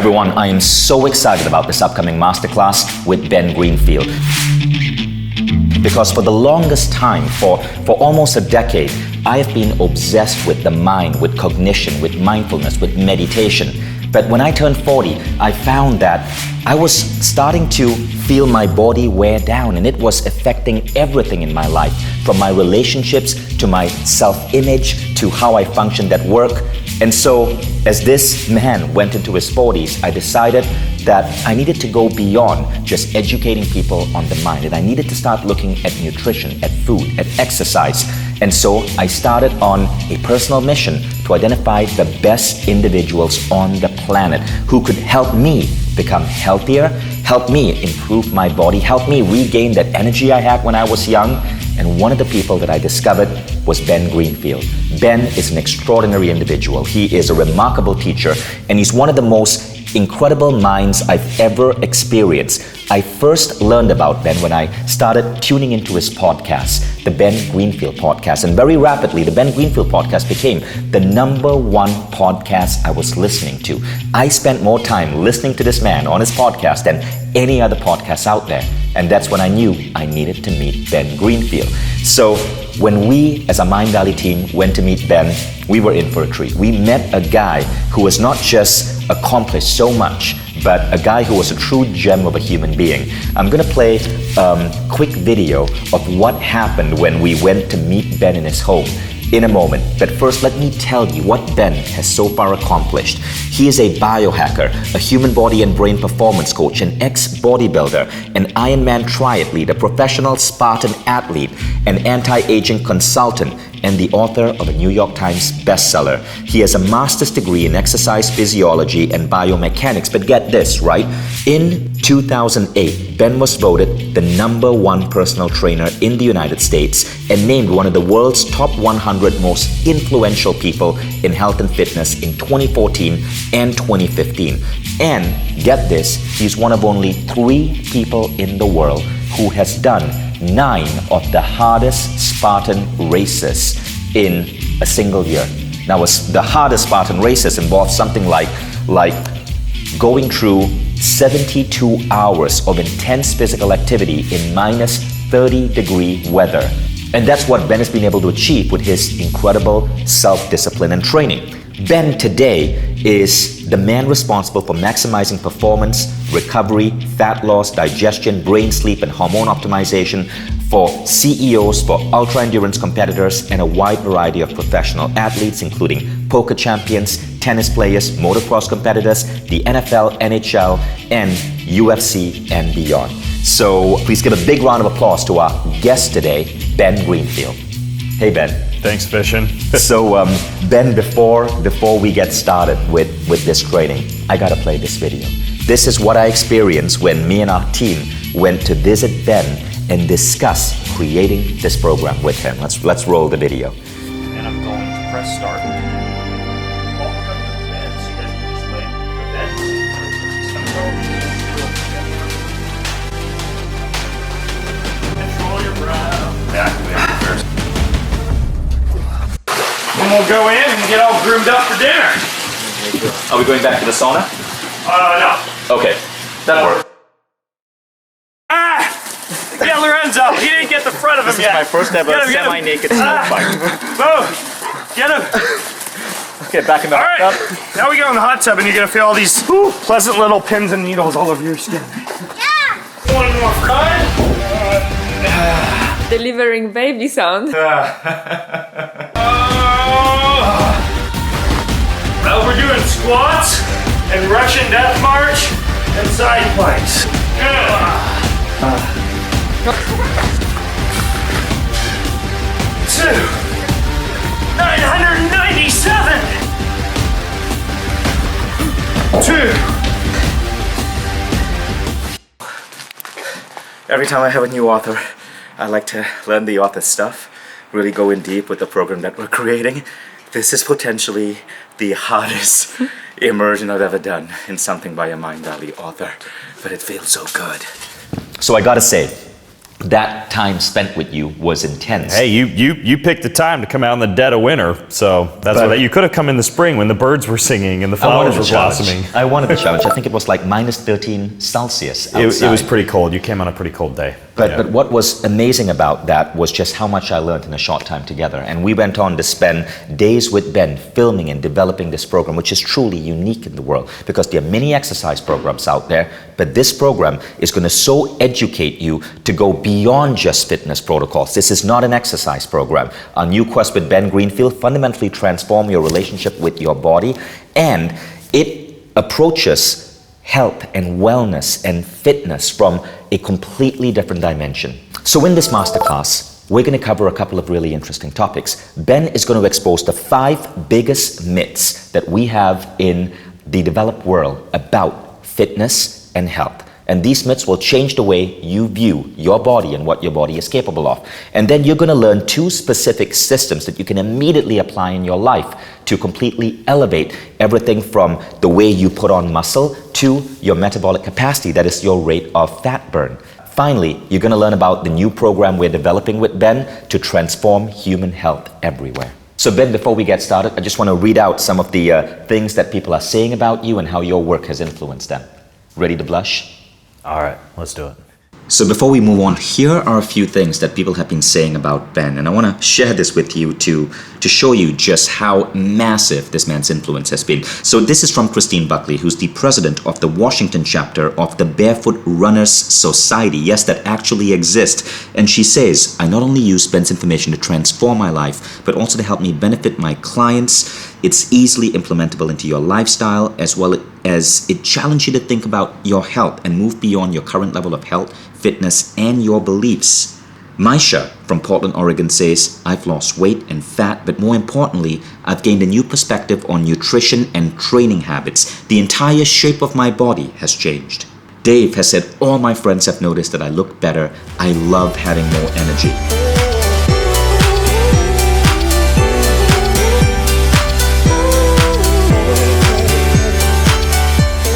everyone, I am so excited about this upcoming masterclass with Ben Greenfield. Because for the longest time, for almost a decade, I have been obsessed with the mind, with cognition, with mindfulness, with meditation. But when I turned 40, I found that I was starting to feel my body wear down, and it was affecting everything in my life, from my relationships to my self-image to how I functioned at work. And so as this man went into his 40s, I decided that I needed to go beyond just educating people on the mind, and I needed to start looking at nutrition, at food, at exercise. And so I started on a personal mission to identify the best individuals on the planet who could help me become healthier, help me improve my body, help me regain that energy I had when I was young. And one of the people that I discovered was Ben Greenfield. Ben is an extraordinary individual. He is a remarkable teacher, and he's one of the most incredible minds I've ever experienced. I first learned about Ben when I started tuning into his podcast, the Ben Greenfield podcast. And very rapidly, the Ben Greenfield podcast became the #1 podcast I was listening to. I spent more time listening to this man on his podcast than any other podcast out there. And that's when I knew I needed to meet Ben Greenfield. So when we, as a Mindvalley team, went to meet Ben, we were in for a treat. We met a guy who was not just accomplished so much, but a guy who was a true gem of a human being. I'm gonna play a quick video of what happened when we went to meet Ben in his home in a moment. But first, let me tell you what Ben has so far accomplished. He is a biohacker, a human body and brain performance coach, an ex-bodybuilder, an Ironman triathlete, a professional Spartan athlete, an anti-aging consultant, and the author of a New York Times bestseller. He has a master's degree in exercise physiology and biomechanics. But get this, right? In 2008, Ben was voted the #1 personal trainer in the United States and named one of the world's top 100 most influential people in health and fitness in 2014 and 2015. And get this, he's one of only 3 people in the world who has done 9 of the hardest Spartan races in a single year. Now, the hardest Spartan races involve something like going through 72 hours of intense physical activity in minus 30-degree weather. And that's what Ben has been able to achieve with his incredible self-discipline and training. Ben today is the man responsible for maximizing performance, recovery, fat loss, digestion, brain sleep, and hormone optimization for CEOs, for ultra-endurance competitors, and a wide variety of professional athletes, including poker champions, tennis players, motocross competitors, the NFL, NHL, and UFC, and beyond. So please give a big round of applause to our guest today, Ben Greenfield. Hey, Ben. Thanks, Fishin. So, Ben, before we get started with this training, I gotta play this video. This is what I experienced when me and our team went to visit Ben and discuss creating this program with him. Let's roll the video. And I'm going to press start. Control your breath. Back first. And we'll go in and get all groomed up for dinner. Are we going back to the sauna? No. Okay, that worked. Get Lorenzo. He didn't get the front of him yet. This is my first ever semi-naked snow fight. Boom. Get him. Okay, back in the All hot right. tub. Now we go in the hot tub and you're going to feel all these pleasant little pins and needles all over your skin. Yeah. One more time. Delivering baby sound. Well, we're doing squats and Russian death march and side planks. Two. 997. 2. Every time I have a new author, I like to learn the author's stuff, really go in deep with the program that we're creating. This is potentially the hardest immersion I've ever done in something by a Mindvalley author, but it feels so good. So I gotta say, that time spent with you was intense. Hey, you picked the time to come out in the dead of winter, so that's what you could have come in the spring when the birds were singing and the flowers were blossoming. I wanted the challenge. I think it was like minus 13 Celsius outside. It was pretty cold. You came on a pretty cold day. But what was amazing about that was just how much I learned in a short time together. And we went on to spend days with Ben filming and developing this program, which is truly unique in the world, because there are many exercise programs out there, but this program is going to so educate you to go beyond just fitness protocols. This is not an exercise program. Our new quest with Ben Greenfield fundamentally transform your relationship with your body, and it approaches health and wellness and fitness from a completely different dimension. So in this masterclass, we're going to cover a couple of really interesting topics. Ben is going to expose the 5 biggest myths that we have in the developed world about fitness and health. And these myths will change the way you view your body and what your body is capable of. And then you're going to learn 2 specific systems that you can immediately apply in your life to completely elevate everything from the way you put on muscle to your metabolic capacity, that is your rate of fat burn. Finally, you're going to learn about the new program we're developing with Ben to transform human health everywhere. So Ben, before we get started, I just want to read out some of the things that people are saying about you and how your work has influenced them. Ready to blush? All right, let's do it. So before we move on, here are a few things that people have been saying about Ben, and I want to share this with you to show you just how massive this man's influence has been. So this is from Christine Buckley, who's the president of the Washington chapter of the Barefoot Runners Society. Yes, that actually exists. And she says, I not only use Ben's information to transform my life, but also to help me benefit my clients. It's easily implementable into your lifestyle, as well as it challenges you to think about your health and move beyond your current level of health, fitness, and your beliefs. Maisha from Portland, Oregon says, I've lost weight and fat, but more importantly, I've gained a new perspective on nutrition and training habits. The entire shape of my body has changed. Dave has said, all my friends have noticed that I look better. I love having more energy.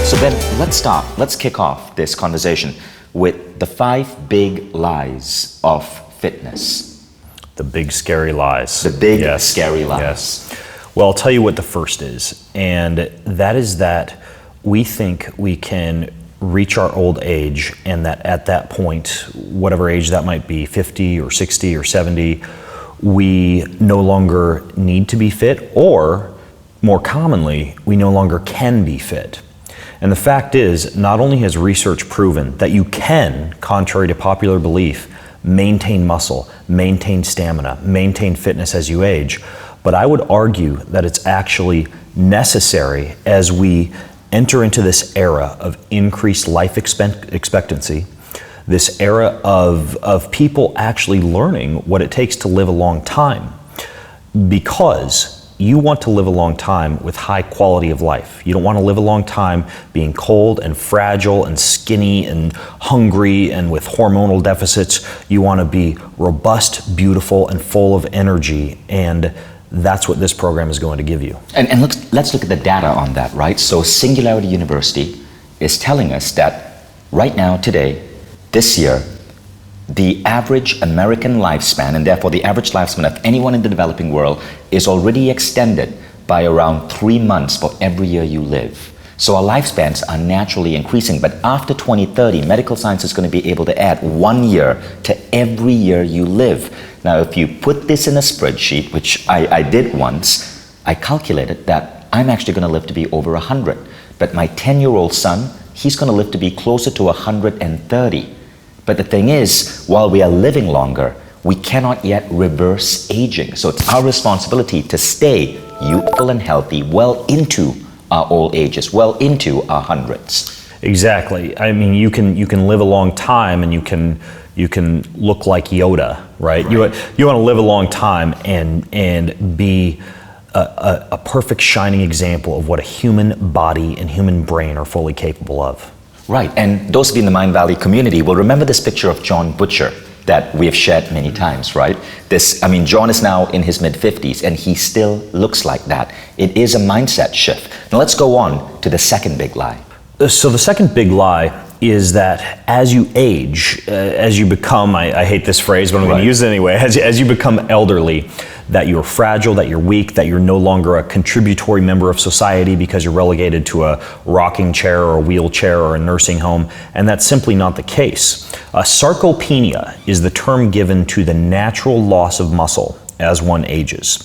So then let's kick off this conversation with the 5 big lies of fitness. The big scary lies. The big scary lies. Yes. Well, I'll tell you what the first is, and that is that we think we can reach our old age, and that at that point, whatever age that might be, 50 or 60 or 70, we no longer need to be fit, or more commonly, we no longer can be fit. And the fact is, not only has research proven that you can, contrary to popular belief, maintain muscle, maintain stamina, maintain fitness as you age, but I would argue that it's actually necessary as we enter into this era of increased life expectancy, this era of people actually learning what it takes to live a long time, because you want to live a long time with high quality of life. You don't want to live a long time being cold and fragile and skinny and hungry and with hormonal deficits. You want to be robust, beautiful, and full of energy, and that's what this program is going to give you. And let's look at the data on that, right? So Singularity University is telling us that right now, today, this year, the average American lifespan, and therefore the average lifespan of anyone in the developing world, is already extended by around 3 months for every year you live. So our lifespans are naturally increasing, but after 2030, medical science is going to be able to add 1 year to every year you live. Now, if you put this in a spreadsheet, which I did once, I calculated that I'm actually going to live to be over 100. But my 10-year-old son, he's going to live to be closer to 130. But the thing is, while we are living longer, we cannot yet reverse aging. So it's our responsibility to stay youthful and healthy well into our old ages, well into our hundreds. Exactly. I mean, you can live a long time, and you can look like Yoda, right? You want to live a long time and be a perfect shining example of what a human body and human brain are fully capable of. Right, and those of you in the Mindvalley community will remember this picture of John Butcher that we have shared many times, right? John is now in his mid-50s and he still looks like that. It is a mindset shift. Now let's go on to the second big lie. So the second big lie is that as you age, as you become, I hate this phrase, but I'm going to use it anyway, as you become elderly, that you're fragile, that you're weak, that you're no longer a contributory member of society because you're relegated to a rocking chair or a wheelchair or a nursing home, and that's simply not the case. Sarcopenia is the term given to the natural loss of muscle as one ages.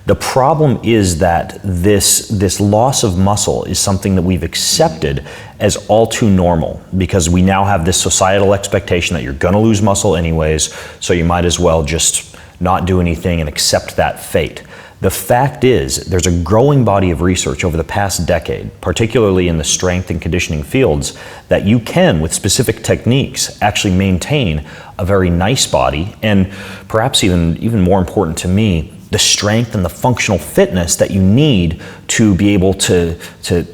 The problem is that this loss of muscle is something that we've accepted as all too normal, because we now have this societal expectation that you're going to lose muscle anyways, so you might as well just not do anything and accept that fate. The fact is, there's a growing body of research over the past decade, particularly in the strength and conditioning fields, that you can, with specific techniques, actually maintain a very nice body, and perhaps even more important to me, the strength and the functional fitness that you need to be able to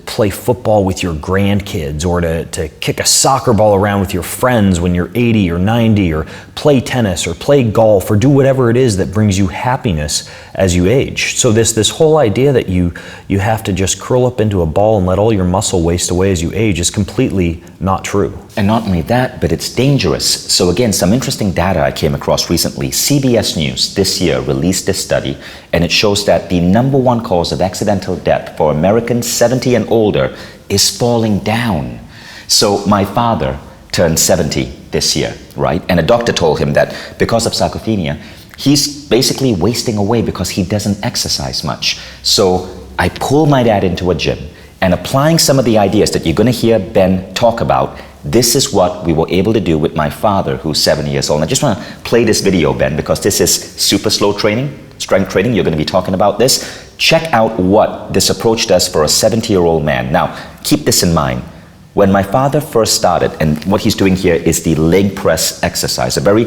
play football with your grandkids, or to kick a soccer ball around with your friends when you're 80 or 90, or play tennis or play golf, or do whatever it is that brings you happiness as you age. So this whole idea that you have to just curl up into a ball and let all your muscle waste away as you age is completely not true. And not only that, but it's dangerous. So again, some interesting data I came across recently. CBS News this year released this study, and it shows that the #1 cause of accidental death for Americans 70 and older is falling down. So my father turned 70 this year, right? And a doctor told him that because of sarcopenia, he's basically wasting away because he doesn't exercise much. So I pulled my dad into a gym, and applying some of the ideas that you're going to hear Ben talk about, this is what we were able to do with my father, who's 70 years old. And I just want to play this video, Ben, because this is super slow training, strength training. You're going to be talking about this. Check out what this approach does for a 70-year-old man. Now, keep this in mind. When my father first started, and what he's doing here is the leg press exercise, a very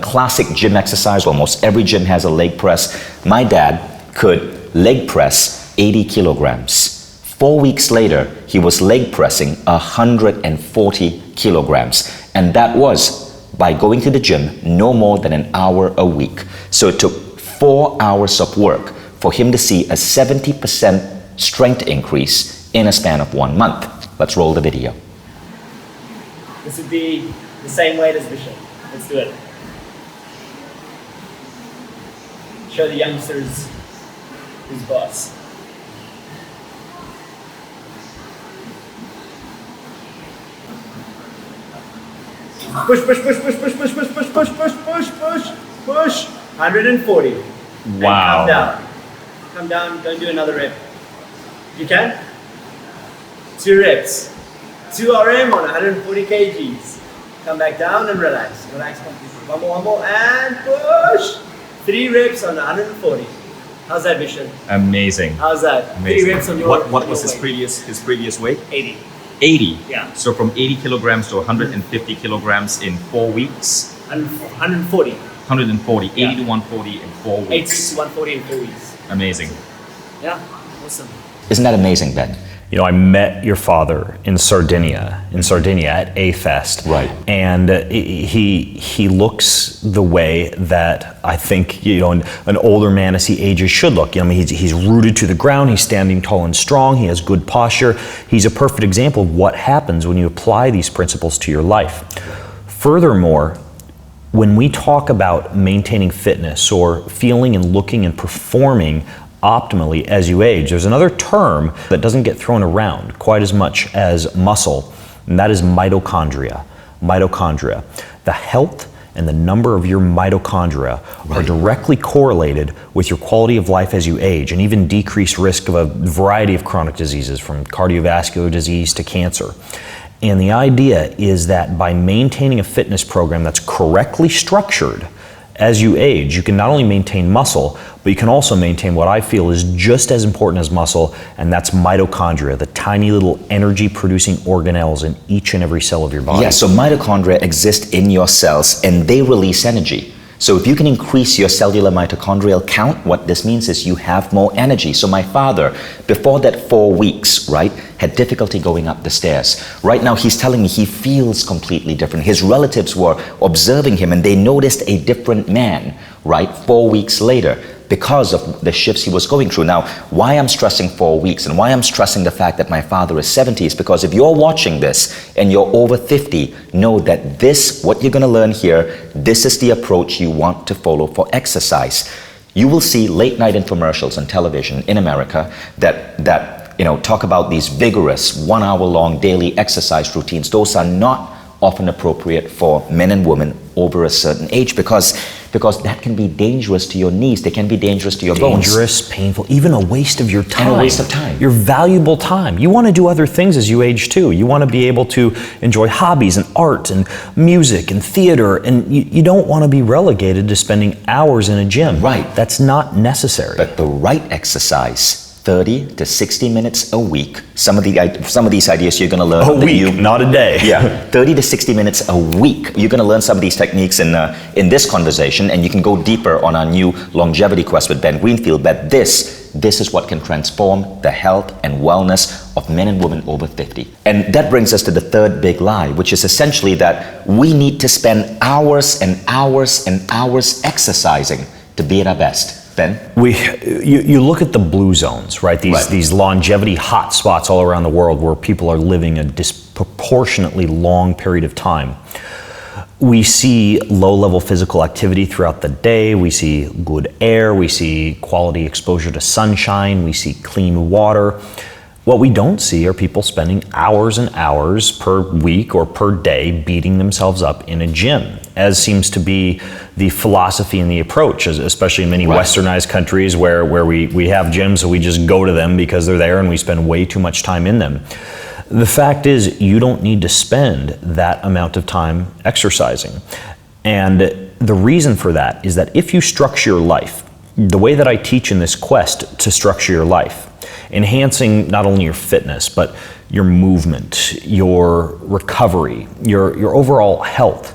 classic gym exercise. Almost every gym has a leg press. My dad could leg press 80 kilograms. 4 weeks later, he was leg pressing 140 kilograms. And that was by going to the gym no more than an hour a week. So it took 4 hours of work for him to see a 70% strength increase in a span of 1 month. Let's roll the video. This would be the same weight as Bishop. Let's do it. Show the youngsters who's boss. Push, push, push, push, push, push, push, push, push, push, push, push, push. 140. Wow. And come down. Come down, go do another rep. You can? 2 reps. 2 RM on 140 kgs. Come back down and relax. Relax completely. One more, and push. 3 reps on 140. How's that, Bishop? Amazing. How's that? Amazing. 3 reps on your What was weight. his previous weight? 80. 80. Yeah. So from 80 kilograms to 150 kilograms in 4 weeks. 140. 140. 80 Yeah. to 140 in 4 80 weeks. to 140 in 4 weeks. Amazing. Yeah, awesome. Isn't that amazing, Ben? You know, I met your father in Sardinia at A-Fest. Right. And he looks the way that I think, you know, an older man as he ages should look. You know, I mean, he's rooted to the ground, he's standing tall and strong, he has good posture. He's a perfect example of what happens when you apply these principles to your life. Furthermore, when we talk about maintaining fitness or feeling and looking and performing optimally as you age, there's another term that doesn't get thrown around quite as much as muscle, and that is mitochondria. Mitochondria. The health and the number of your mitochondria are directly correlated with your quality of life as you age, and even decreased risk of a variety of chronic diseases, from cardiovascular disease to cancer. And the idea is that by maintaining a fitness program that's correctly structured as you age, you can not only maintain muscle, but you can also maintain what I feel is just as important as muscle, and that's mitochondria, the tiny little energy-producing organelles in each and every cell of your body. Yeah, so mitochondria exist in your cells, and they release energy. So if you can increase your cellular mitochondrial count, what this means is you have more energy. So my father, before that 4 weeks, right, had difficulty going up the stairs. Right now he's telling me he feels completely different. His relatives were observing him and they noticed a different man, right, 4 weeks later. because of the shifts he was going through. Now, why I'm stressing 4 weeks and why I'm stressing the fact that my father is 70 is because if you're watching this and you're over 50, know that this, what you're going to learn here, this is the approach you want to follow for exercise. You will see late night infomercials on television in America that talk about these vigorous 1 hour long daily exercise routines. Those are not often appropriate for men and women over a certain age because that can be dangerous to your knees. They can be dangerous to your bones. Dangerous, painful, even a waste of your time. And a waste of time. Your valuable time. You want to do other things as you age too. You want to be able to enjoy hobbies and art and music and theater, and you don't want to be relegated to spending hours in a gym. Right. That's not necessary. But the right exercise, 30 to 60 minutes a week. Some of these ideas you're going to learn. A week, not a day. Yeah, 30 to 60 minutes a week. You're going to learn some of these techniques in this conversation, and you can go deeper on our new longevity quest with Ben Greenfield. But this is what can transform the health and wellness of men and women over 50. And that brings us to the third big lie, which is essentially that we need to spend hours and hours and hours exercising to be at our best. Ben? You look at the blue zones, right? These longevity hot spots all around the world where people are living a disproportionately long period of time. We see low-level physical activity throughout the day. We see good air. We see quality exposure to sunshine. We see clean water. What we don't see are people spending hours and hours per week or per day beating themselves up in a gym, as seems to be the philosophy and the approach, especially in many westernized countries where we have gyms, so we just go to them because they're there and we spend way too much time in them. The fact is, you don't need to spend that amount of time exercising. And the reason for that is that if you structure your life, the way that I teach in this quest to structure your life, enhancing not only your fitness, but your movement, your recovery, your overall health.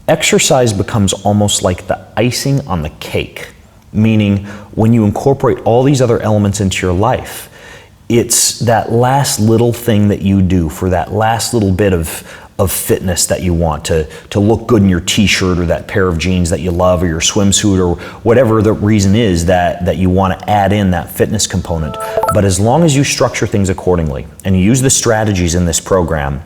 Exercise becomes almost like the icing on the cake, meaning when you incorporate all these other elements into your life, it's that last little thing that you do for that last little bit of fitness that you want to look good in your t-shirt or that pair of jeans that you love or your swimsuit or whatever the reason is that you want to add in that fitness component. But as long as you structure things accordingly and you use the strategies in this program,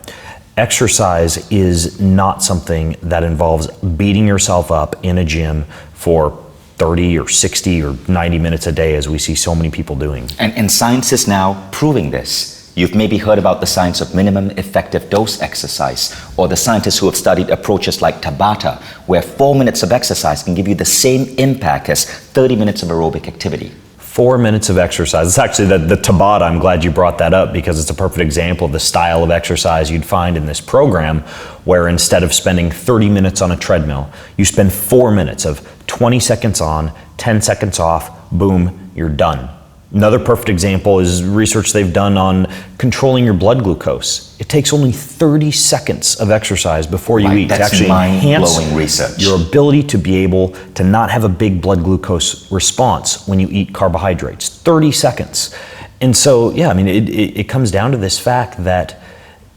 exercise is not something that involves beating yourself up in a gym for 30 or 60 or 90 minutes a day, as we see so many people doing. And science is now proving this. You've maybe heard about the science of minimum effective dose exercise, or the scientists who have studied approaches like Tabata, where 4 minutes of exercise can give you the same impact as 30 minutes of aerobic activity. 4 minutes of exercise. It's actually the Tabata, I'm glad you brought that up because it's a perfect example of the style of exercise you'd find in this program, where instead of spending 30 minutes on a treadmill, you spend 4 minutes of 20 seconds on, 10 seconds off, boom, you're done. Another perfect example is research they've done on controlling your blood glucose. It takes only 30 seconds of exercise before you eat to actually enhance research. Your ability to be able to not have a big blood glucose response when you eat carbohydrates. 30 seconds. And so, yeah, I mean, it comes down to this fact that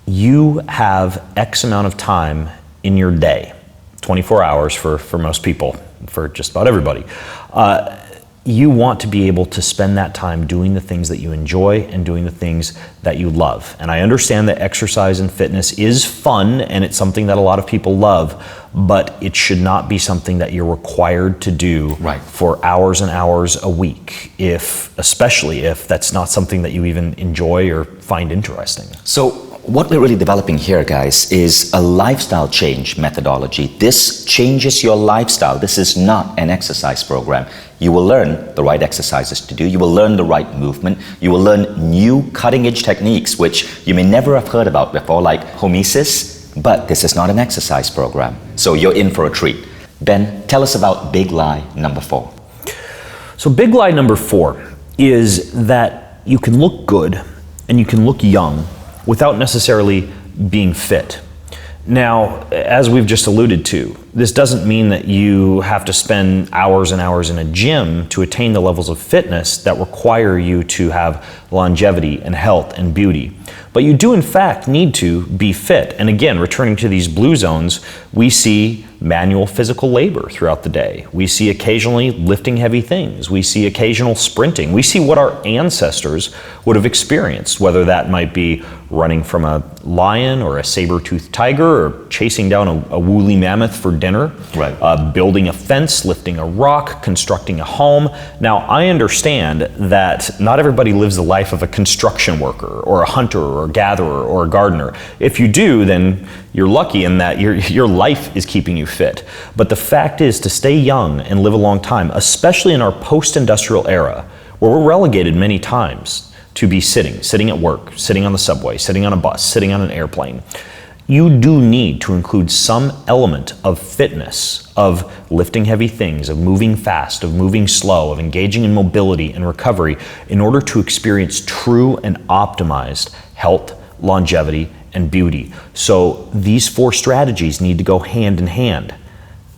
you have X amount of time in your day, 24 hours for most people, for just about everybody. You want to be able to spend that time doing the things that you enjoy and doing the things that you love. And I understand that exercise and fitness is fun and it's something that a lot of people love, but it should not be something that you're required to do for hours and hours a week, especially if that's not something that you even enjoy or find interesting. So what we're really developing here, guys, is a lifestyle change methodology. This changes your lifestyle. This is not an exercise program. You will learn the right exercises to do. You will learn the right movement. You will learn new cutting-edge techniques, which you may never have heard about before, like hormesis, but this is not an exercise program. So you're in for a treat. Ben, tell us about big lie number 4. So big lie number 4 is that you can look good and you can look young without necessarily being fit. Now, as we've just alluded to, this doesn't mean that you have to spend hours and hours in a gym to attain the levels of fitness that require you to have longevity and health and beauty. But you do in fact need to be fit. And again, returning to these blue zones, we see manual physical labor throughout the day. We see occasionally lifting heavy things. We see occasional sprinting. We see what our ancestors would have experienced, whether that might be running from a lion or a saber-toothed tiger, or chasing down a woolly mammoth for dinner, building a fence, lifting a rock, constructing a home. Now, I understand that not everybody lives the life of a construction worker or a hunter or a gatherer or a gardener. If you do, then you're lucky in that your life is keeping you fit. But the fact is, to stay young and live a long time, especially in our post-industrial era, where we're relegated many times to be sitting at work, sitting on the subway, sitting on a bus, sitting on an airplane, you do need to include some element of fitness, of lifting heavy things, of moving fast, of moving slow, of engaging in mobility and recovery in order to experience true and optimized health, longevity, and beauty. So these 4 strategies need to go hand in hand.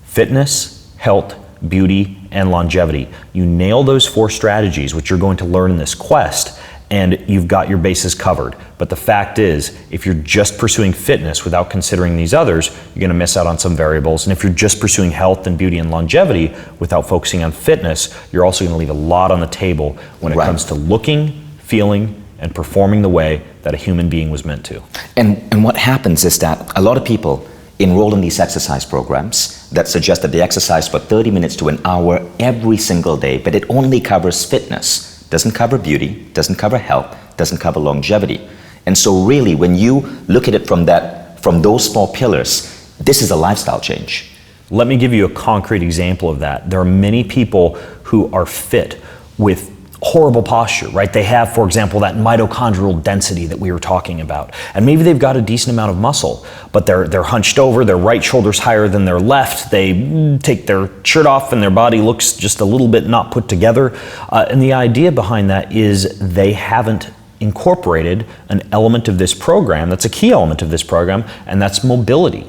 Fitness, health, beauty, and longevity. You nail those 4 strategies, which you're going to learn in this quest, and you've got your bases covered. But the fact is, if you're just pursuing fitness without considering these others, you're going to miss out on some variables. And if you're just pursuing health and beauty and longevity without focusing on fitness, you're also going to leave a lot on the table when it comes to looking, feeling, and performing the way that a human being was meant to. And what happens is that a lot of people enroll in these exercise programs that suggest that they exercise for 30 minutes to an hour every single day, but it only covers fitness. Doesn't cover beauty, doesn't cover health, doesn't cover longevity. And so really, when you look at it from those 4 pillars, this is a lifestyle change. Let me give you a concrete example of that. There are many people who are fit with horrible posture, right? They have, for example, that mitochondrial density that we were talking about. And maybe they've got a decent amount of muscle, but they're hunched over, their right shoulder's higher than their left, they take their shirt off and their body looks just a little bit not put together. And the idea behind that is they haven't incorporated an element of this program that's a key element of this program, and that's mobility.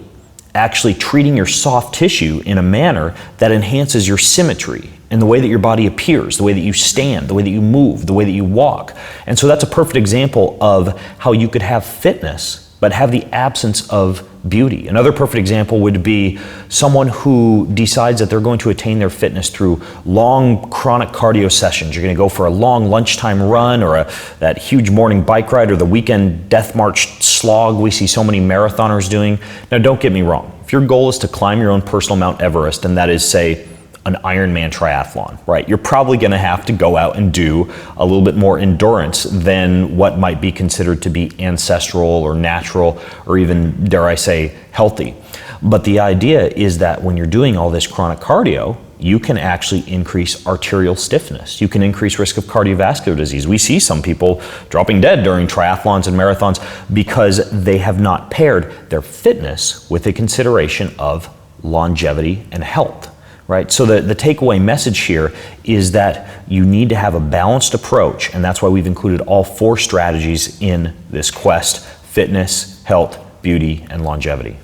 Actually treating your soft tissue in a manner that enhances your symmetry and the way that your body appears, the way that you stand, the way that you move, the way that you walk. And so that's a perfect example of how you could have fitness but have the absence of beauty. Another perfect example would be someone who decides that they're going to attain their fitness through long chronic cardio sessions. You're going to go for a long lunchtime run or that huge morning bike ride or the weekend death march slog we see so many marathoners doing. Now, don't get me wrong. If your goal is to climb your own personal Mount Everest, and that is, say, an Ironman triathlon, right? You're probably going to have to go out and do a little bit more endurance than what might be considered to be ancestral or natural or even, dare I say, healthy. But the idea is that when you're doing all this chronic cardio, you can actually increase arterial stiffness. You can increase risk of cardiovascular disease. We see some people dropping dead during triathlons and marathons because they have not paired their fitness with a consideration of longevity and health. Right? So the takeaway message here is that you need to have a balanced approach, and that's why we've included all 4 strategies in this quest: fitness, health, beauty, and longevity.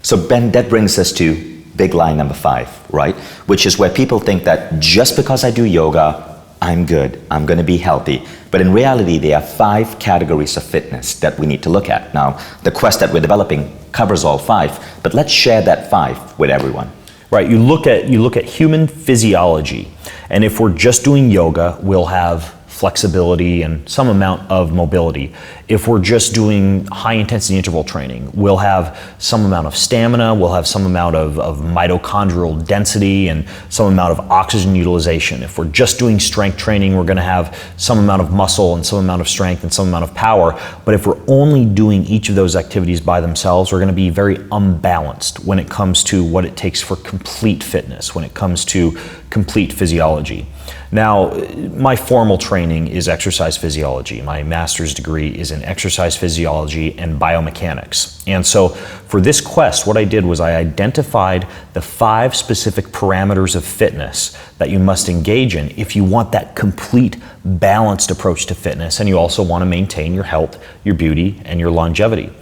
So Ben, that brings us to big line number 5, right? Which is where people think that just because I do yoga, I'm good, I'm going to be healthy. But in reality, there are 5 categories of fitness that we need to look at. Now, the quest that we're developing covers all 5, but let's share that 5 with everyone. Right, you look at human physiology, and if we're just doing yoga, we'll have flexibility and some amount of mobility. If we're just doing high intensity interval training, we'll have some amount of stamina, we'll have some amount of mitochondrial density and some amount of oxygen utilization. If we're just doing strength training, we're going to have some amount of muscle and some amount of strength and some amount of power. But if we're only doing each of those activities by themselves, we're going to be very unbalanced when it comes to what it takes for complete fitness, when it comes to complete physiology. Now, my formal training is exercise physiology. My master's degree is in exercise physiology and biomechanics. And so for this quest, what I did was I identified the 5 specific parameters of fitness that you must engage in if you want that complete balanced approach to fitness, and you also want to maintain your health, your beauty, and your longevity.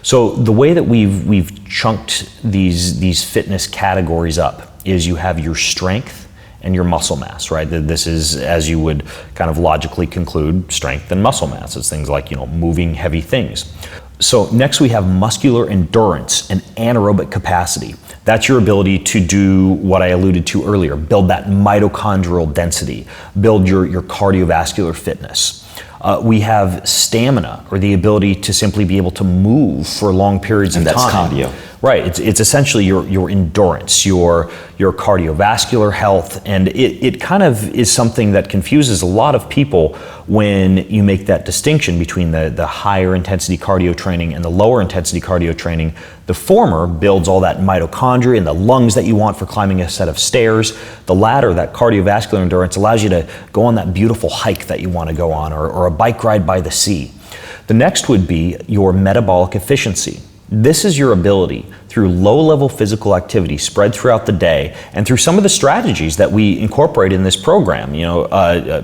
So the way that we've chunked these fitness categories up is you have your strength and your muscle mass, right? This is, as you would kind of logically conclude, strength and muscle mass. It's things like, moving heavy things. So next we have muscular endurance and anaerobic capacity. That's your ability to do what I alluded to earlier, build that mitochondrial density, build your cardiovascular fitness. We have stamina, or the ability to simply be able to move for long periods of time. And that's cardio. Right, it's essentially your endurance, your cardiovascular health, and it kind of is something that confuses a lot of people when you make that distinction between the higher intensity cardio training and the lower intensity cardio training. The former builds all that mitochondria and the lungs that you want for climbing a set of stairs. The latter, that cardiovascular endurance, allows you to go on that beautiful hike that you want to go on, or a bike ride by the sea. The next would be your metabolic efficiency. This is your ability through low-level physical activity spread throughout the day and through some of the strategies that we incorporate in this program,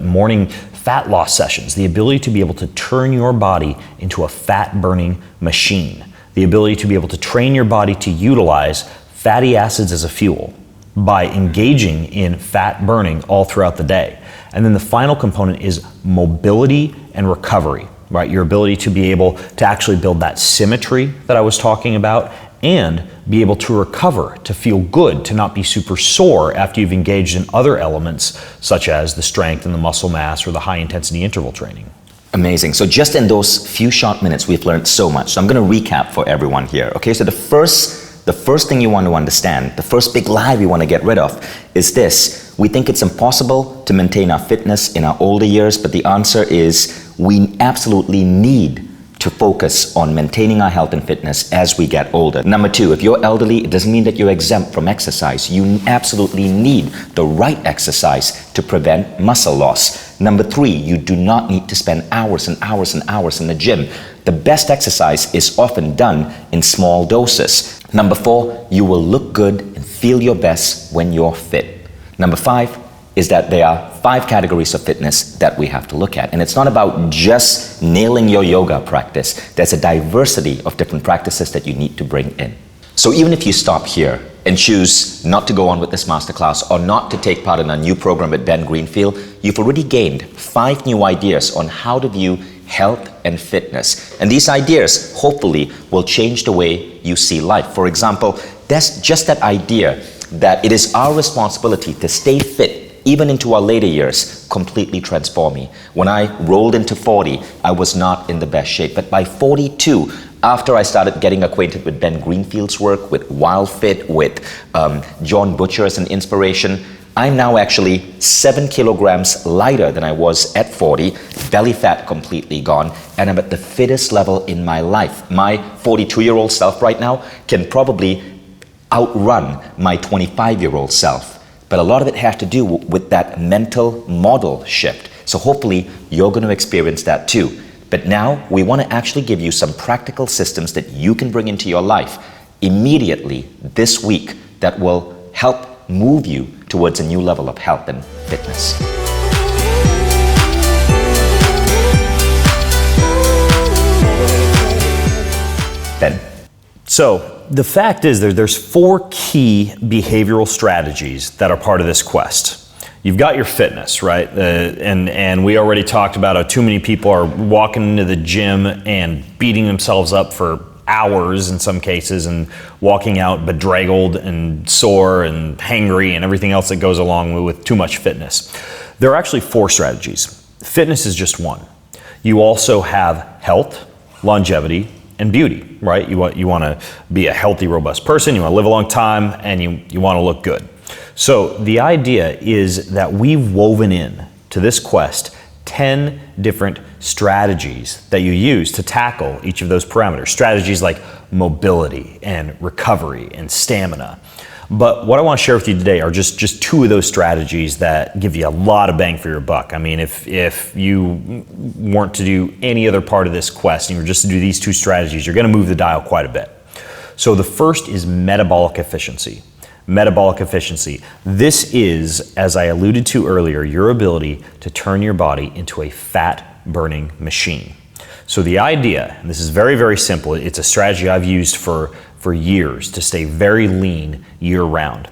morning fat loss sessions, the ability to be able to turn your body into a fat-burning machine, the ability to be able to train your body to utilize fatty acids as a fuel by engaging in fat burning all throughout the day. And then the final component is mobility and recovery. Right, your ability to be able to actually build that symmetry that I was talking about and be able to recover, to feel good, to not be super sore after you've engaged in other elements such as the strength and the muscle mass or the high intensity interval training. Amazing. So just in those few short minutes, we've learned so much. So I'm going to recap for everyone here. Okay, so the first thing you want to understand, the first big lie we want to get rid of is this. We think it's impossible to maintain our fitness in our older years, but the answer is we absolutely need to focus on maintaining our health and fitness as we get older. Number two, if you're elderly, it doesn't mean that you're exempt from exercise. You absolutely need the right exercise to prevent muscle loss. Number three, you do not need to spend hours and hours and hours in the gym. The best exercise is often done in small doses. Number four, you will look good and feel your best when you're fit. Number five is that there are 5 categories of fitness that we have to look at. And it's not about just nailing your yoga practice. There's a diversity of different practices that you need to bring in. So even if you stop here and choose not to go on with this masterclass or not to take part in a new program at Ben Greenfield, you've already gained 5 new ideas on how to view health and fitness. And these ideas, hopefully, will change the way you see life. For example, that's just that idea that it is our responsibility to stay fit even into our later years, completely transformed me. When I rolled into 40, I was not in the best shape. But by 42, after I started getting acquainted with Ben Greenfield's work, with WildFit, with John Butcher as an inspiration, I'm now actually 7 kilograms lighter than I was at 40, belly fat completely gone, and I'm at the fittest level in my life. My 42-year-old self right now can probably outrun my 25-year-old self. But a lot of it has to do with that mental model shift. So hopefully you're going to experience that too. But now we want to actually give you some practical systems that you can bring into your life immediately this week that will help move you towards a new level of health and fitness. Ben. So the fact is there's 4 key behavioral strategies that are part of this quest. You've got your fitness, right? And we already talked about how too many people are walking into the gym and beating themselves up for hours in some cases and walking out bedraggled and sore and hangry and everything else that goes along with too much fitness. There are actually 4 strategies. Fitness is just one. You also have health, longevity, and beauty, right? You want to be a healthy, robust person, you want to live a long time, and you want to look good. So the idea is that we've woven in to this quest 10 different strategies that you use to tackle each of those parameters. Strategies like mobility and recovery and stamina. But what I want to share with you today are just 2 of those strategies that give you a lot of bang for your buck. I mean, if you weren't to do any other part of this quest and you were just to do these 2 strategies, you're going to move the dial quite a bit. So the first is metabolic efficiency. Metabolic efficiency. This is, as I alluded to earlier, your ability to turn your body into a fat-burning machine. So the idea, and this is very, very simple, it's a strategy I've used for years to stay very lean year-round.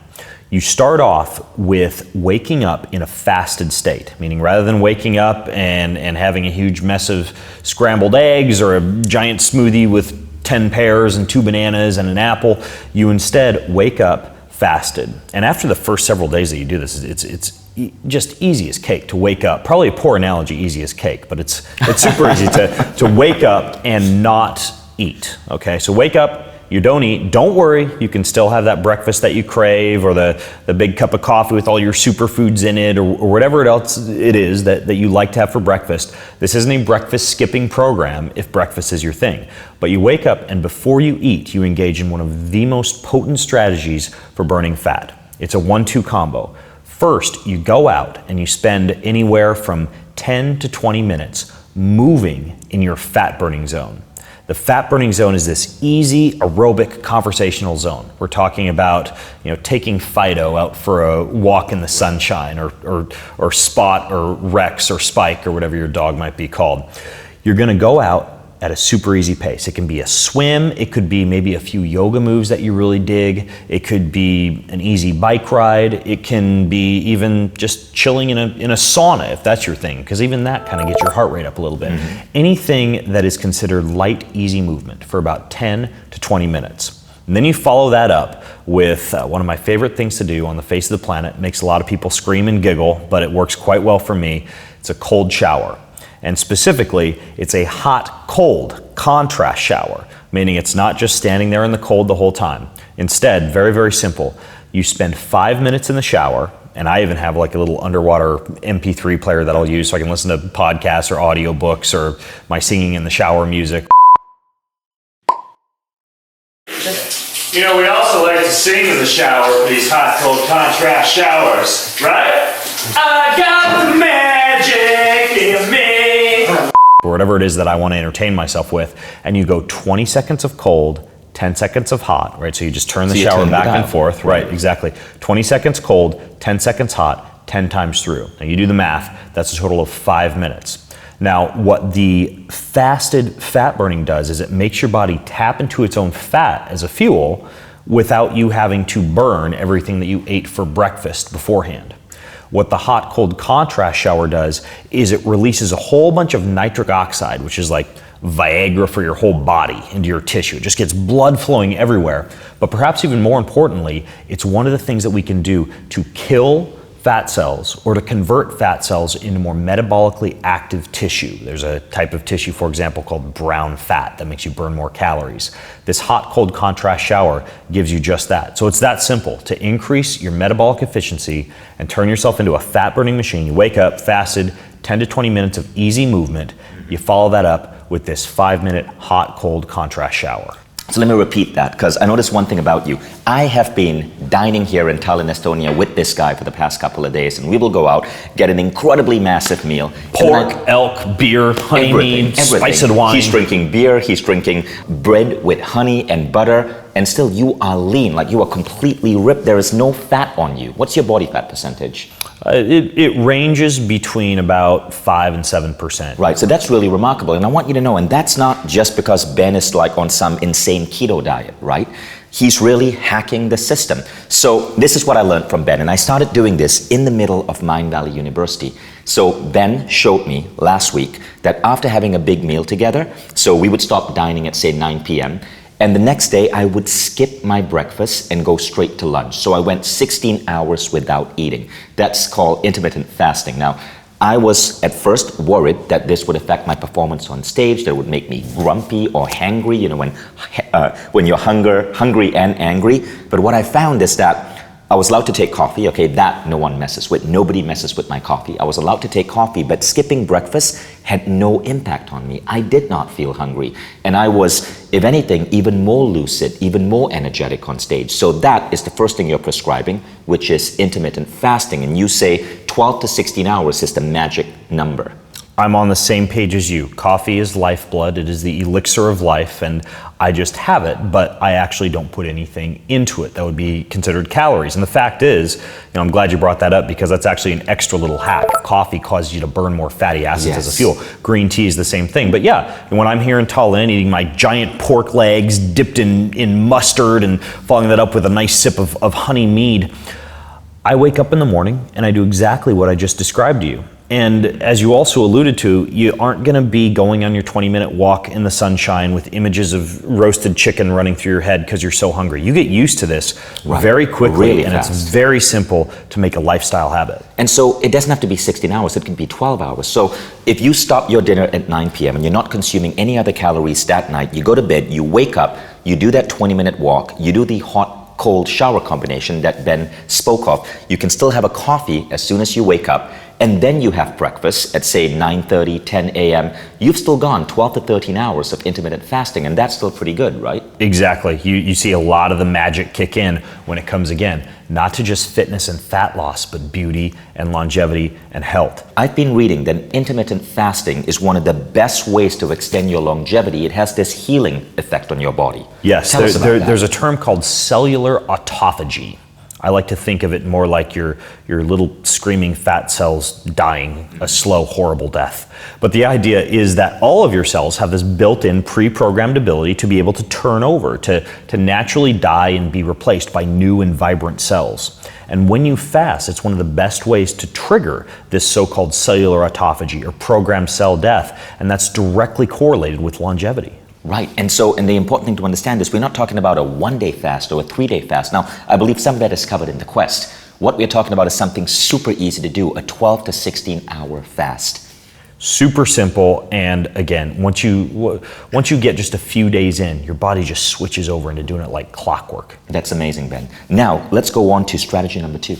You start off with waking up in a fasted state, meaning rather than waking up and having a huge mess of scrambled eggs or a giant smoothie with 10 pears and 2 bananas and an apple, you instead wake up fasted. And after the first several days that you do this, it's just easy as cake to wake up. Probably a poor analogy, easy as cake, but it's super easy to wake up and not eat. Okay, so wake up, you don't eat, don't worry, you can still have that breakfast that you crave, or the big cup of coffee with all your superfoods in it, or whatever else it is that you like to have for breakfast. This isn't a breakfast skipping program if breakfast is your thing. But you wake up, and before you eat, you engage in one of the most potent strategies for burning fat. It's a 1-2 combo. First, you go out and you spend anywhere from 10 to 20 minutes moving in your fat burning zone. The fat burning zone is this easy aerobic conversational zone. We're talking about, taking Fido out for a walk in the sunshine, or Spot or Rex or Spike or whatever your dog might be called. You're going to go out at a super easy pace. It can be a swim, it could be maybe a few yoga moves that you really dig, it could be an easy bike ride, it can be even just chilling in a sauna if that's your thing, because even that kind of gets your heart rate up a little bit. Anything that is considered light, easy movement for about 10 to 20 minutes. And then you follow that up with one of my favorite things to do on the face of the planet. It makes a lot of people scream and giggle, but it works quite well for me. It's a cold shower. And specifically, it's a hot-cold contrast shower, meaning it's not just standing there in the cold the whole time. Instead, very, very simple. You spend 5 minutes in the shower, and I even have like a little underwater MP3 player that I'll use so I can listen to podcasts or audiobooks or my singing in the shower music. We also like to sing in the shower for these hot, cold contrast showers, right? I got the magic in me. Or whatever it is that I want to entertain myself with, and you go 20 seconds of cold, 10 seconds of hot, right? So you just turn the shower back and forth, right? Exactly. 20 seconds cold, 10 seconds hot, 10 times through. Now you do the math, that's a total of 5 minutes. Now, what the fasted fat burning does is it makes your body tap into its own fat as a fuel without you having to burn everything that you ate for breakfast beforehand. What the hot-cold contrast shower does is it releases a whole bunch of nitric oxide, which is like Viagra for your whole body, into your tissue. It just gets blood flowing everywhere. But perhaps even more importantly, it's one of the things that we can do to kill fat cells or to convert fat cells into more metabolically active tissue. There's a type of tissue, for example, called brown fat that makes you burn more calories. This hot-cold contrast shower gives you just that. So it's that simple to increase your metabolic efficiency and turn yourself into a fat-burning machine. You wake up, fasted, 10 to 20 minutes of easy movement. You follow that up with this 5-minute hot-cold contrast shower. So let me repeat that, because I noticed one thing about you. I have been dining here in Tallinn, Estonia with this guy for the past couple of days, and we will go out, get an incredibly massive meal. Pork, elk, beer, honey mead, spiced wine. He's drinking beer, he's drinking bread with honey and butter, and still you are lean, like you are completely ripped. There is no fat on you. What's your body fat percentage? It ranges between about 5 and 7%. Right, so that's really remarkable. And I want you to know, and that's not just because Ben is like on some insane keto diet, right? He's really hacking the system. So this is what I learned from Ben, and I started doing this in the middle of Mindvalley University. So Ben showed me last week that after having a big meal together, so we would stop dining at say 9 p.m., and the next day I would skip my breakfast and go straight to lunch. So I went 16 hours without eating. That's called intermittent fasting. Now, I was at first worried that this would affect my performance on stage, that it would make me grumpy or hangry, when you're hungry and angry. But what I found is that I was allowed to take coffee, okay, that no one messes with. Nobody messes with my coffee. I was allowed to take coffee, but skipping breakfast had no impact on me. I did not feel hungry. And I was, if anything, even more lucid, even more energetic on stage. So that is the first thing you're prescribing, which is intermittent fasting. And you say 12 to 16 hours is the magic number. I'm on the same page as you. Coffee is lifeblood. It is the elixir of life, and I just have it, but I actually don't put anything into it that would be considered calories. And the fact is, I'm glad you brought that up, because that's actually an extra little hack. Coffee causes you to burn more fatty acids as a fuel. Green tea is the same thing. But yeah, when I'm here in Tallinn eating my giant pork legs dipped in mustard and following that up with a nice sip of honey mead, I wake up in the morning and I do exactly what I just described to you. And as you also alluded to, you aren't going to be going on your 20-minute walk in the sunshine with images of roasted chicken running through your head because you're so hungry. You get used to this very quickly, really and fast. it's very simple to make a lifestyle habit. And so it doesn't have to be 16 hours, it can be 12 hours. So if you stop your dinner at 9 p.m. and you're not consuming any other calories that night, you go to bed, you wake up, you do that 20-minute walk, you do the hot-cold shower combination that Ben spoke of, you can still have a coffee as soon as you wake up, and then you have breakfast at say 9:30, 10 a.m., you've still gone 12 to 13 hours of intermittent fasting, and that's still pretty good, right? Exactly. You see a lot of the magic kick in when it comes, again, not to just fitness and fat loss, but beauty and longevity and health. I've been reading that intermittent fasting is one of the best ways to extend your longevity. It has this healing effect on your body. Yes, Tell us about that. there's a term called cellular autophagy. I like to think of it more like your little screaming fat cells dying a slow, horrible death. But the idea is that all of your cells have this built-in pre-programmed ability to be able to turn over, to naturally die and be replaced by new and vibrant cells. And when you fast, it's one of the best ways to trigger this so-called cellular autophagy or programmed cell death, and that's directly correlated with longevity. Right, and the important thing to understand is we're not talking about a 1-day fast or a 3-day fast. Now, I believe some of that is covered in the Quest. What we're talking about is something super easy to do, a 12 to 16 hour fast. Super simple, and again, once you get just a few days in, your body just switches over into doing it like clockwork. That's amazing, Ben. Now, let's go on to strategy number 2.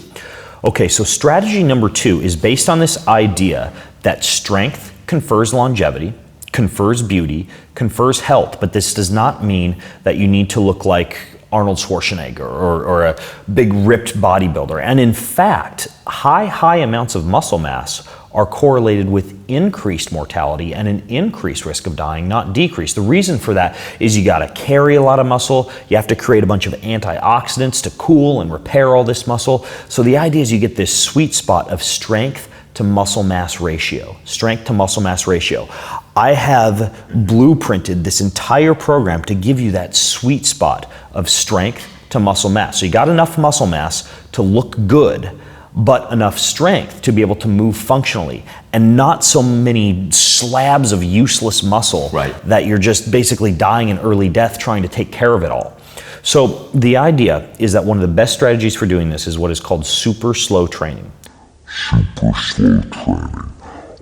Okay, so strategy number 2 is based on this idea that strength confers longevity, confers beauty, confers health, but this does not mean that you need to look like Arnold Schwarzenegger or a big ripped bodybuilder. And in fact, high amounts of muscle mass are correlated with increased mortality and an increased risk of dying, not decreased. The reason for that is you gotta carry a lot of muscle, you have to create a bunch of antioxidants to cool and repair all this muscle. So the idea is you get this sweet spot of strength to muscle mass ratio. Strength to muscle mass ratio. I have blueprinted this entire program to give you that sweet spot of strength to muscle mass. So you got enough muscle mass to look good, but enough strength to be able to move functionally, and not so many slabs of useless muscle that you're just basically dying an early death trying to take care of it all. So the idea is that one of the best strategies for doing this is what is called super slow training. Super slow training.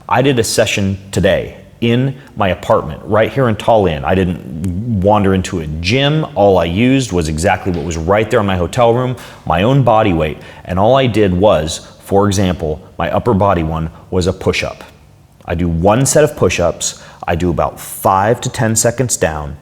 I did a session today in my apartment right here in Tallinn. I didn't wander into a gym. All I used was exactly what was right there in my hotel room, my own body weight. And all I did was, for example, my upper body one was a push-up. I do one set of push-ups. I do about 5 to 10 seconds down,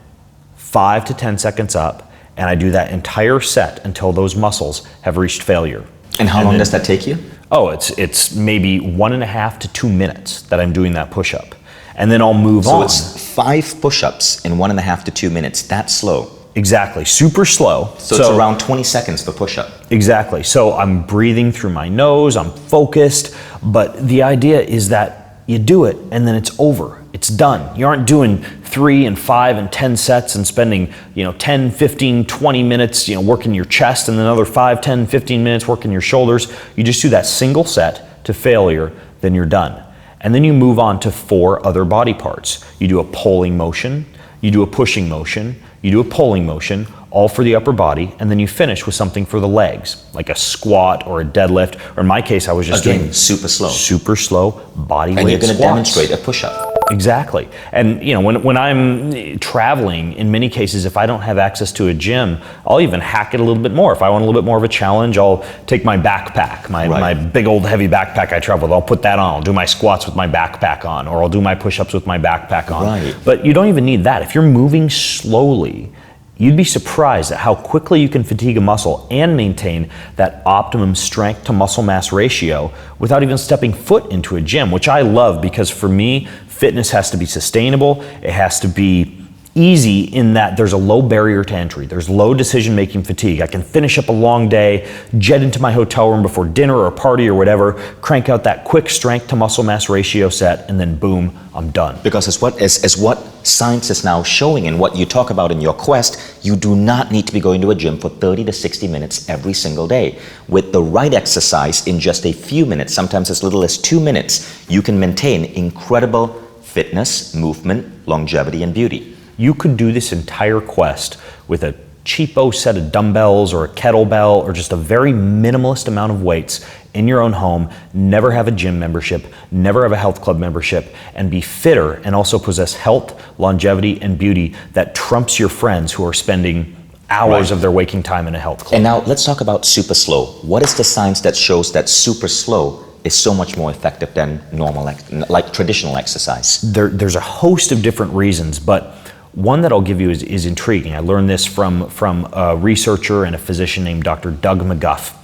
5 to 10 seconds up, and I do that entire set until those muscles have reached failure. And how long does that take you? Oh, it's maybe 1.5 to 2 minutes that I'm doing that push-up. And then I'll move on. So it's 5 push-ups in 1.5 to 2 minutes. That's slow. Exactly, super slow. So it's around 20 seconds per push-up. Exactly, so I'm breathing through my nose, I'm focused, but the idea is that you do it and then it's over. It's done. You aren't doing 3 and 5 and 10 sets and spending 10, 15, 20 minutes working your chest and then another 5, 10, 15 minutes working your shoulders. You just do that single set to failure, then you're done. And then you move on to 4 other body parts. You do a pulling motion, you do a pushing motion, you do a pulling motion, all for the upper body, and then you finish with something for the legs, like a squat or a deadlift, or in my case, I was just doing super slow. Super slow body weight And you're going to squats. demonstrate a push-up. Exactly. And when I'm traveling, in many cases, if I don't have access to a gym, I'll even hack it a little bit more. If I want a little bit more of a challenge, I'll take my backpack, my big old heavy backpack I travel with, I'll put that on. I'll do my squats with my backpack on, or I'll do my push-ups with my backpack on. Right. But you don't even need that. If you're moving slowly, you'd be surprised at how quickly you can fatigue a muscle and maintain that optimum strength to muscle mass ratio without even stepping foot into a gym, which I love because for me, fitness has to be sustainable, it has to be easy in that there's a low barrier to entry. There's low decision-making fatigue. I can finish up a long day, jet into my hotel room before dinner or a party or whatever, crank out that quick strength to muscle mass ratio set, and then boom, I'm done. Because as what science is now showing and what you talk about in your quest, you do not need to be going to a gym for 30 to 60 minutes every single day. With the right exercise in just a few minutes, sometimes as little as 2 minutes, you can maintain incredible fitness, movement, longevity, and beauty. You could do this entire quest with a cheapo set of dumbbells or a kettlebell or just a very minimalist amount of weights in your own home, never have a gym membership, never have a health club membership, and be fitter and also possess health, longevity, and beauty that trumps your friends who are spending hours of their waking time in a health club. And now let's talk about super slow. What is the science that shows that super slow is so much more effective than normal, like traditional exercise? There's a host of different reasons, but one that I'll give you is intriguing. I learned this from a researcher and a physician named Dr. Doug McGuff.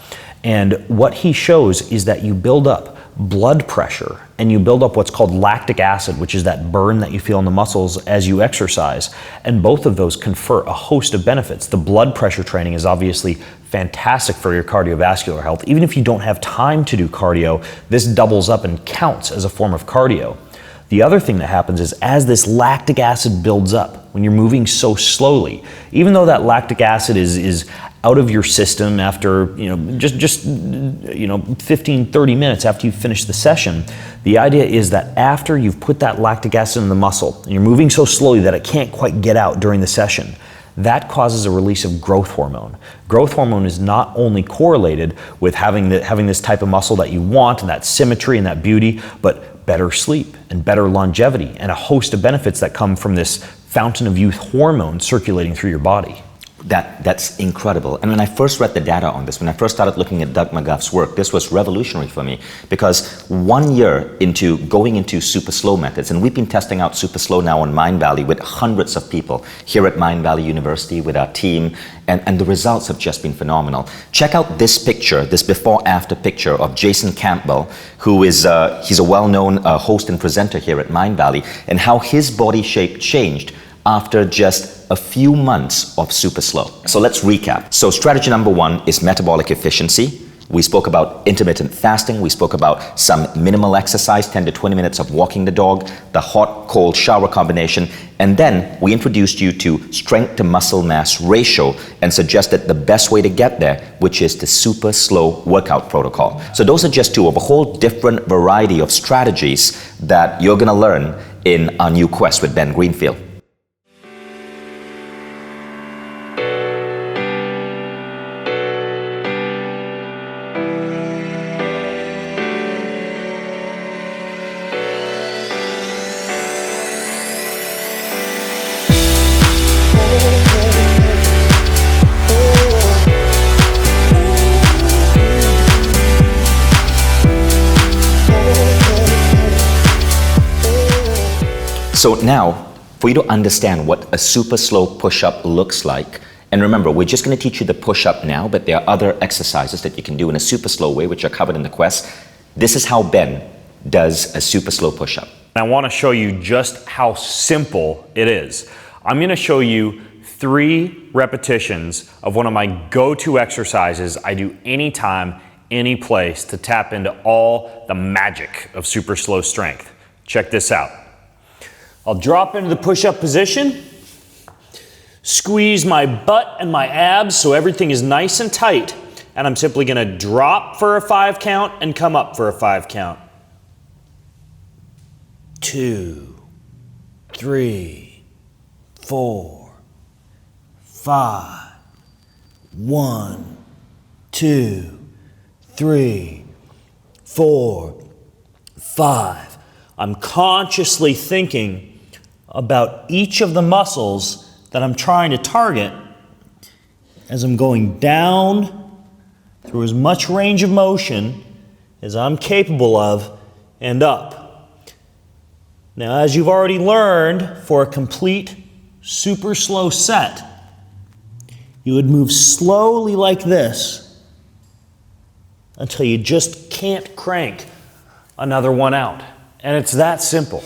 And what he shows is that you build up blood pressure and you build up what's called lactic acid, which is that burn that you feel in the muscles as you exercise. And both of those confer a host of benefits. The blood pressure training is obviously fantastic for your cardiovascular health. Even if you don't have time to do cardio, this doubles up and counts as a form of cardio. The other thing that happens is as this lactic acid builds up, when you're moving so slowly, even though that lactic acid is out of your system after, just 15, 30 minutes after you finish the session, the idea is that after you've put that lactic acid in the muscle, and you're moving so slowly that it can't quite get out during the session, that causes a release of growth hormone. Growth hormone is not only correlated with having this type of muscle that you want and that symmetry and that beauty, but better sleep and better longevity and a host of benefits that come from this fountain of youth hormone circulating through your body. That's incredible. And when I first read the data on this, when I first started looking at Doug McGuff's work, this was revolutionary for me because 1 year into going into super slow methods, and we've been testing out super slow now on Mindvalley with hundreds of people here at Mindvalley University with our team, and the results have just been phenomenal. Check out this picture, this before-after picture of Jason Campbell, who is he's a well-known host and presenter here at Mindvalley, and how his body shape changed after just a few months of super slow. So let's recap. So strategy number 1 is metabolic efficiency. We spoke about intermittent fasting. We spoke about some minimal exercise, 10 to 20 minutes of walking the dog, the hot-cold shower combination, and then we introduced you to strength to muscle mass ratio and suggested the best way to get there, which is the super slow workout protocol. So those are just 2 of a whole different variety of strategies that you're gonna learn in our new quest with Ben Greenfield. So now, for you to understand what a super slow push-up looks like, and remember, we're just going to teach you the push-up now, but there are other exercises that you can do in a super slow way, which are covered in the quest. This is how Ben does a super slow push-up. I want to show you just how simple it is. I'm going to show you 3 repetitions of one of my go-to exercises I do anytime, any place to tap into all the magic of super slow strength. Check this out. I'll drop into the push-up position, squeeze my butt and my abs so everything is nice and tight, and I'm simply going to drop for a 5 count and come up for a 5 count. 2, 3, 4, 5. 1, 2, 3, 4, 5. I'm consciously thinking about each of the muscles that I'm trying to target as I'm going down through as much range of motion as I'm capable of and up. Now, as you've already learned, for a complete super slow set, you would move slowly like this until you just can't crank another one out. And it's that simple.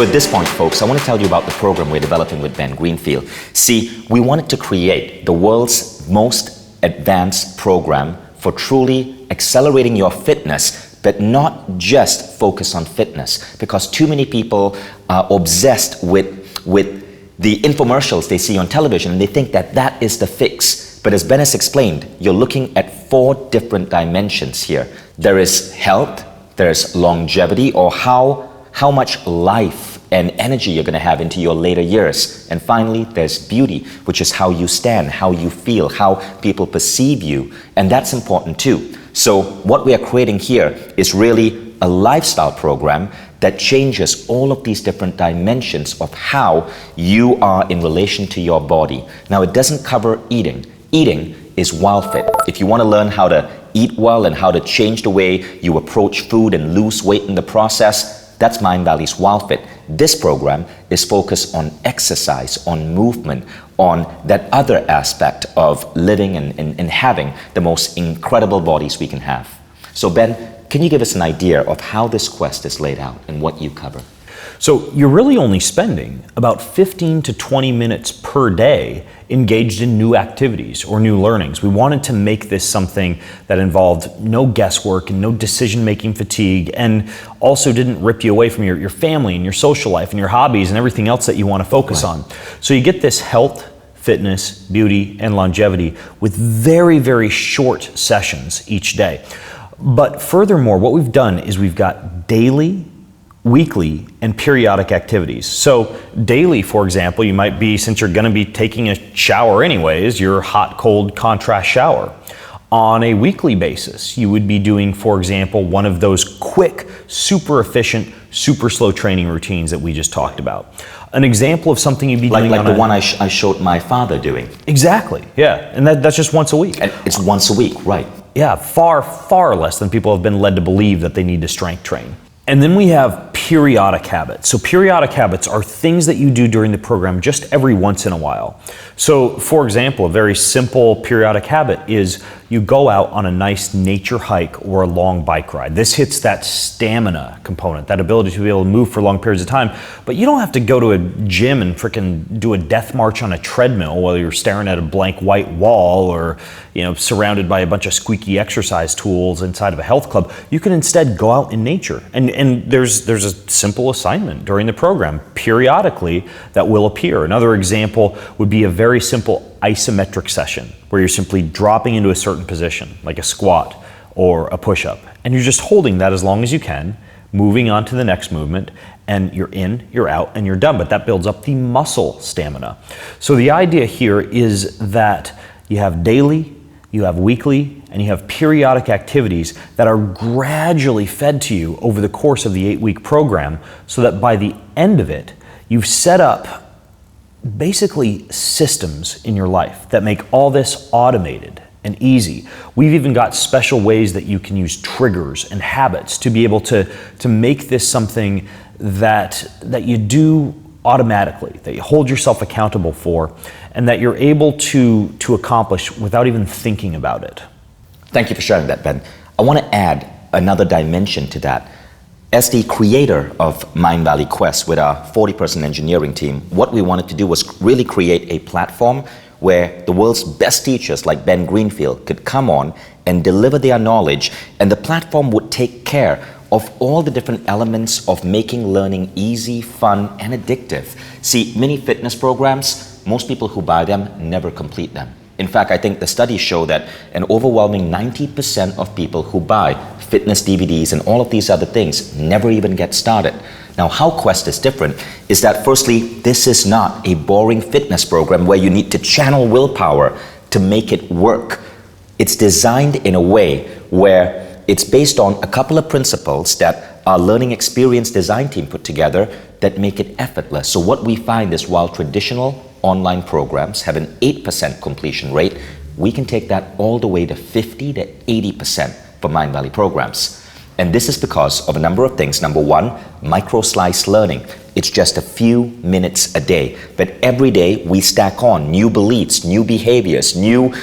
So at this point, folks, I want to tell you about the program we're developing with Ben Greenfield. See, we wanted to create the world's most advanced program for truly accelerating your fitness, but not just focus on fitness, because too many people are obsessed with the infomercials they see on television, and they think that that is the fix. But as Ben has explained, you're looking at 4 different dimensions here. There is health, there's longevity, or how much life and energy you're going to have into your later years. And finally, there's beauty, which is how you stand, how you feel, how people perceive you. And that's important too. So what we are creating here is really a lifestyle program that changes all of these different dimensions of how you are in relation to your body. Now, it doesn't cover eating. Eating is WildFit. If you want to learn how to eat well and how to change the way you approach food and lose weight in the process, that's Mindvalley's WildFit. This program is focused on exercise, on movement, on that other aspect of living and having the most incredible bodies we can have. So Ben, can you give us an idea of how this quest is laid out and what you cover? So you're really only spending about 15 to 20 minutes per day engaged in new activities or new learnings. We wanted to make this something that involved no guesswork and no decision-making fatigue, and also didn't rip you away from your family and your social life and your hobbies and everything else that you want to focus on. So you get this health, fitness, beauty, and longevity with very, very short sessions each day. But furthermore, what we've done is we've got daily, weekly, and periodic activities. So daily, for example, you might be, since you're going to be taking a shower anyways, your hot, cold contrast shower. On a weekly basis, you would be doing, for example, one of those quick, super efficient, super slow training routines that we just talked about. An example of something you'd be doing like the one I showed my father doing. Exactly, yeah, and that's just once a week. And it's once a week, right? Yeah, far, far less than people have been led to believe that they need to strength train. And then we have periodic habits. So periodic habits are things that you do during the program just every once in a while. So for example, a very simple periodic habit is you go out on a nice nature hike or a long bike ride. This hits that stamina component, that ability to be able to move for long periods of time. But you don't have to go to a gym and frickin' do a death march on a treadmill while you're staring at a blank white wall or, you know, surrounded by a bunch of squeaky exercise tools inside of a health club. You can instead go out in nature. And there's a simple assignment during the program periodically that will appear. Another example would be a very simple isometric session where you're simply dropping into a certain position, like a squat or a push-up, and you're just holding that as long as you can, moving on to the next movement, and you're in, you're out, and you're done. But that builds up the muscle stamina. So the idea here is that you have daily, you have weekly, and you have periodic activities that are gradually fed to you over the course of the 8-week program, so that by the end of it, you've set up basically systems in your life that make all this automated and easy. We've even got special ways that you can use triggers and habits to be able to make this something that you do automatically, that you hold yourself accountable for, and that you're able to accomplish without even thinking about it. Thank you for sharing that, Ben. I want to add another dimension to that. As the creator of Mindvalley Quest with our 40-person engineering team, what we wanted to do was really create a platform where the world's best teachers like Ben Greenfield could come on and deliver their knowledge, and the platform would take care of all the different elements of making learning easy, fun, and addictive. See, many fitness programs, most people who buy them never complete them. In fact, I think the studies show that an overwhelming 90% of people who buy fitness DVDs and all of these other things never even get started. Now, how Quest is different is that firstly, this is not a boring fitness program where you need to channel willpower to make it work. It's designed in a way where it's based on a couple of principles that our learning experience design team put together that make it effortless. So what we find is while traditional online programs have an 8% completion rate, we can take that all the way to 50 to 80% for Mindvalley programs. And this is because of a number of things. Number one, micro-slice learning. It's just a few minutes a day. But every day we stack on new beliefs, new behaviors, new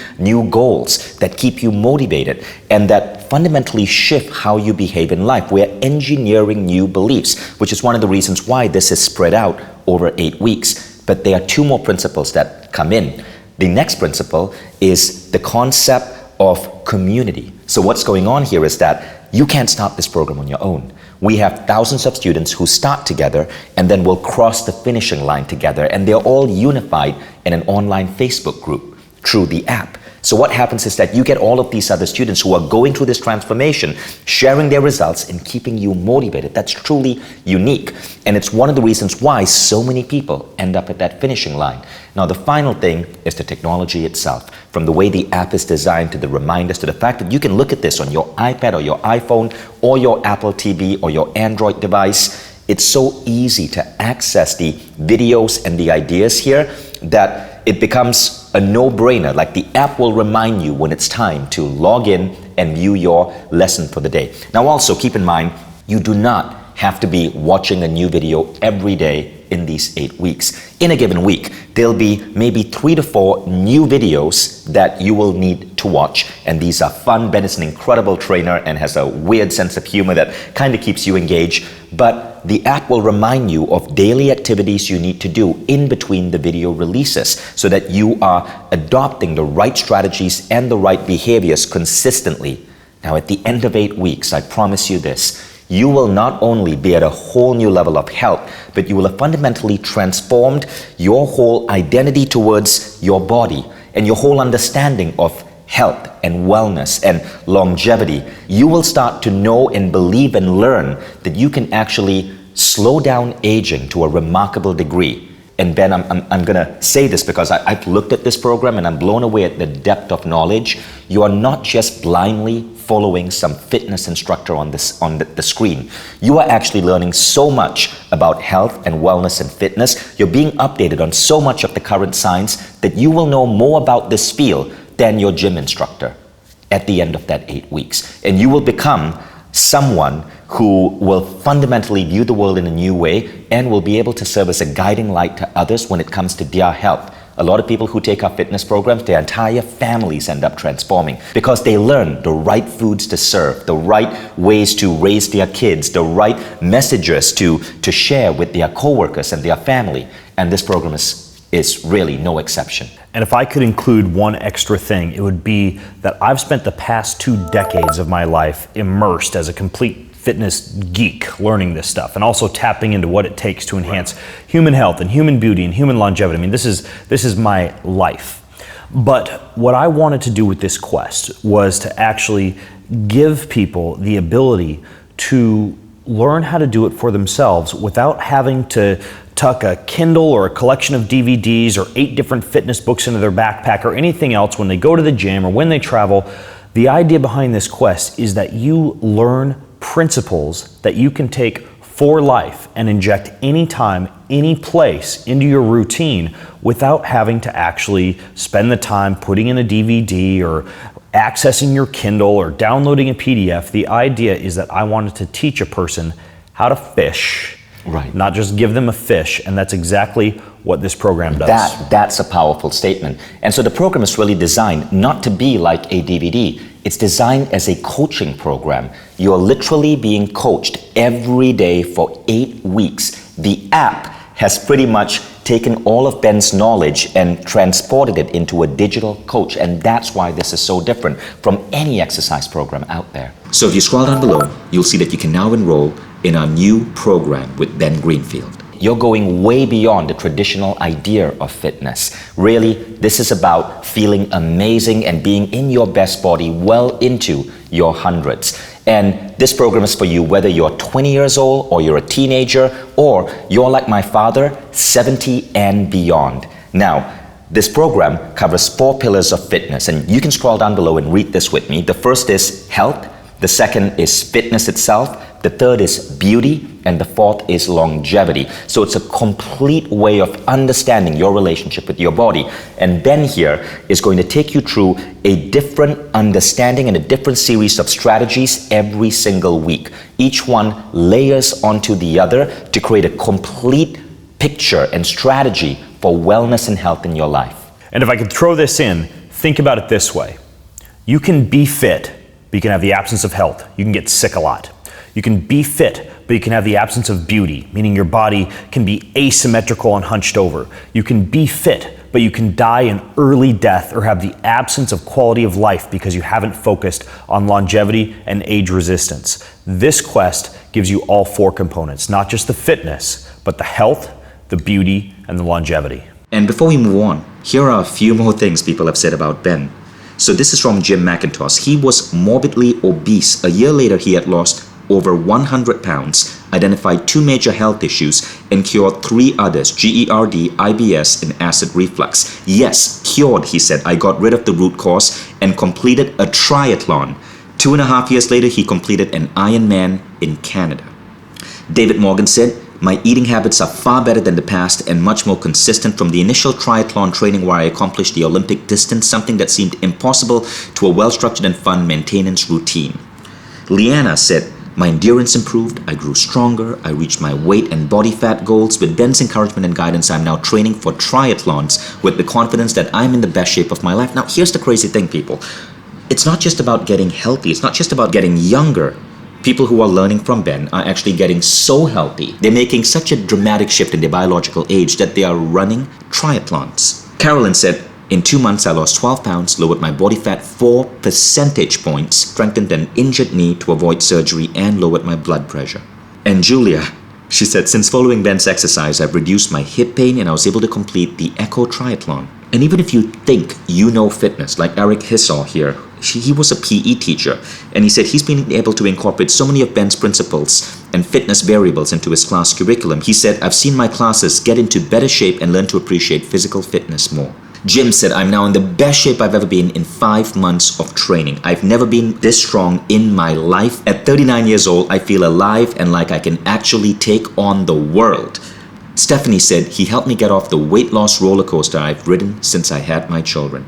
goals that keep you motivated and that fundamentally shift how you behave in life. We're engineering new beliefs, which is one of the reasons why this is spread out over 8 weeks. But there are 2 more principles that come in. The next principle is the concept of community. So what's going on here is that you can't start this program on your own. We have thousands of students who start together and then will cross the finishing line together, and they're all unified in an online Facebook group through the app. So what happens is that you get all of these other students who are going through this transformation, sharing their results and keeping you motivated. That's truly unique. And it's one of the reasons why so many people end up at that finishing line. Now, the final thing is the technology itself. From the way the app is designed to the reminders to the fact that you can look at this on your iPad or your iPhone or your Apple TV or your Android device. It's so easy to access the videos and the ideas here that it becomes a no-brainer. Like the app will remind you when it's time to log in and view your lesson for the day. Now also keep in mind, you do not have to be watching a new video every day in these 8 weeks. In a given week, there'll be maybe 3 to 4 new videos that you will need to watch. And these are fun. Ben is an incredible trainer and has a weird sense of humor that kind of keeps you engaged. But the app will remind you of daily activities you need to do in between the video releases so that you are adopting the right strategies and the right behaviors consistently. Now, at the end of 8 weeks, I promise you this, you will not only be at a whole new level of health, but you will have fundamentally transformed your whole identity towards your body and your whole understanding of health and wellness and longevity. You will start to know and believe and learn that you can actually slow down aging to a remarkable degree. And Ben, I'm gonna say this because I've looked at this program and I'm blown away at the depth of knowledge. You are not just blindly following some fitness instructor on the screen. You are actually learning so much about health and wellness and fitness. You're being updated on so much of the current science that you will know more about this field than your gym instructor at the end of that 8 weeks. And you will become someone who will fundamentally view the world in a new way and will be able to serve as a guiding light to others when it comes to their health. A lot of people who take our fitness programs, their entire families end up transforming because they learn the right foods to serve, the right ways to raise their kids, the right messages to share with their coworkers and their family. And this program is really no exception. And if I could include one extra thing, it would be that I've spent the past 2 decades of my life immersed as a complete fitness geek learning this stuff and also tapping into what it takes to enhance human health and human beauty and human longevity. I mean, this is my life. But what I wanted to do with this quest was to actually give people the ability to learn how to do it for themselves without having to tuck a Kindle or a collection of DVDs or 8 different fitness books into their backpack or anything else when they go to the gym or when they travel. The idea behind this quest is that you learn principles that you can take for life and inject anytime, any place into your routine without having to actually spend the time putting in a DVD or accessing your Kindle or downloading a PDF. The idea is that I wanted to teach a person how to fish, right? Not just give them a fish, and that's exactly what this program does. That's a powerful statement. And so the program is really designed not to be like a DVD. It's designed as a coaching program. You're literally being coached every day for 8 weeks. The app has pretty much taken all of Ben's knowledge and transported it into a digital coach. And that's why this is so different from any exercise program out there. So if you scroll down below, you'll see that you can now enroll in our new program with Ben Greenfield. You're going way beyond the traditional idea of fitness. Really, this is about feeling amazing and being in your best body well into your hundreds. And this program is for you whether you're 20 years old or you're a teenager or you're like my father, 70 and beyond. Now, this program covers 4 pillars of fitness, and you can scroll down below and read this with me. The first is health. The second is fitness itself. the third is beauty, and the fourth is longevity. So it's a complete way of understanding your relationship with your body. And Ben here is going to take you through a different understanding and a different series of strategies every single week. Each one layers onto the other to create a complete picture and strategy for wellness and health in your life. And if I could throw this in, think about it this way. You can be fit, but you can have the absence of health. You can get sick a lot. You can be fit, but you can have the absence of beauty, meaning your body can be asymmetrical and hunched over. You can be fit, but you can die an early death or have the absence of quality of life because you haven't focused on longevity and age resistance. This quest gives you all four components, not just the fitness, but the health, the beauty, and the longevity. And before we move on, here are a few more things people have said about Ben. So this is from Jim McIntosh. He was morbidly obese. A year later, he had lost over 100 pounds, identified 2 major health issues, and cured 3 others, GERD, IBS, and acid reflux. Yes, cured, he said. I got rid of the root cause and completed a triathlon. 2.5 years later, he completed an Ironman in Canada. David Morgan said, my eating habits are far better than the past and much more consistent from the initial triathlon training where I accomplished the Olympic distance, something that seemed impossible, to a well-structured and fun maintenance routine. Leanna said, my endurance improved, I grew stronger, I reached my weight and body fat goals. With Ben's encouragement and guidance, I'm now training for triathlons with the confidence that I'm in the best shape of my life. Now, here's the crazy thing, people. It's not just about getting healthy. It's not just about getting younger. People who are learning from Ben are actually getting so healthy. They're making such a dramatic shift in their biological age that they are running triathlons. Carolyn said, in 2 months, I lost 12 pounds, lowered my body fat 4 percentage points, strengthened an injured knee to avoid surgery, and lowered my blood pressure. And Julia, she said, since following Ben's exercise, I've reduced my hip pain and I was able to complete the Echo Triathlon. And even if you think you know fitness, like Eric Hissall here, he was a PE teacher, and he said he's been able to incorporate so many of Ben's principles and fitness variables into his class curriculum. He said, I've seen my classes get into better shape and learn to appreciate physical fitness more. Jim said, I'm now in the best shape I've ever been in 5 months of training. I've never been this strong in my life. At 39 years old, I feel alive and like I can actually take on the world. Stephanie said, he helped me get off the weight loss roller coaster I've ridden since I had my children.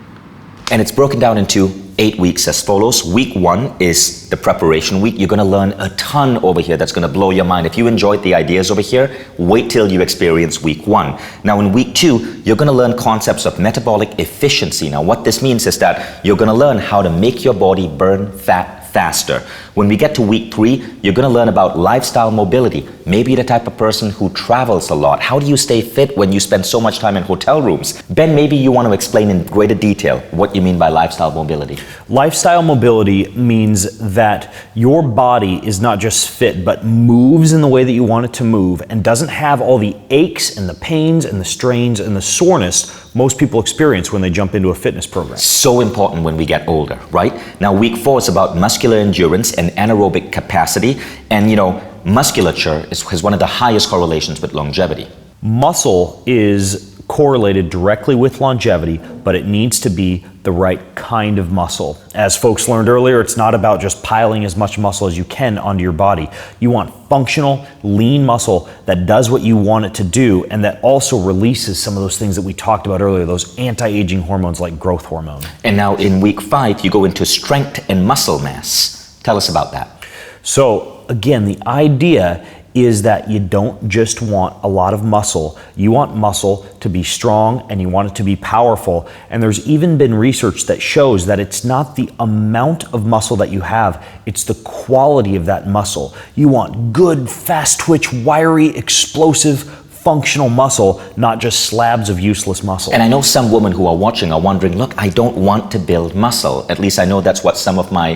And it's broken down into 8 weeks as follows. Week 1 is the preparation week. You're going to learn a ton over here that's going to blow your mind. If you enjoyed the ideas over here, wait till you experience week 1. Now in week 2, you're going to learn concepts of metabolic efficiency. Now what this means is that you're going to learn how to make your body burn fat faster. When we get to week 3, you're going to learn about lifestyle mobility. Maybe you're the type of person who travels a lot. How do you stay fit when you spend so much time in hotel rooms? Ben, maybe you want to explain in greater detail what you mean by lifestyle mobility. Lifestyle mobility means that your body is not just fit, but moves in the way that you want it to move and doesn't have all the aches and the pains and the strains and the soreness most people experience when they jump into a fitness program. So important when we get older, right? Now week 4 is about muscular endurance and anaerobic capacity. And you know, musculature has one of the highest correlations with longevity. Muscle is correlated directly with longevity, but it needs to be the right kind of muscle. As folks learned earlier, it's not about just piling as much muscle as you can onto your body. You want functional, lean muscle that does what you want it to do and that also releases some of those things that we talked about earlier, those anti-aging hormones like growth hormone. And now in week 5, you go into strength and muscle mass. Tell us about that. So again, the idea is that you don't just want a lot of muscle. You want muscle to be strong and you want it to be powerful. And there's even been research that shows that it's not the amount of muscle that you have, it's the quality of that muscle. You want good, fast twitch, wiry, explosive, functional muscle, not just slabs of useless muscle. And I know some women who are watching are wondering, look, I don't want to build muscle. At least I know that's what some of my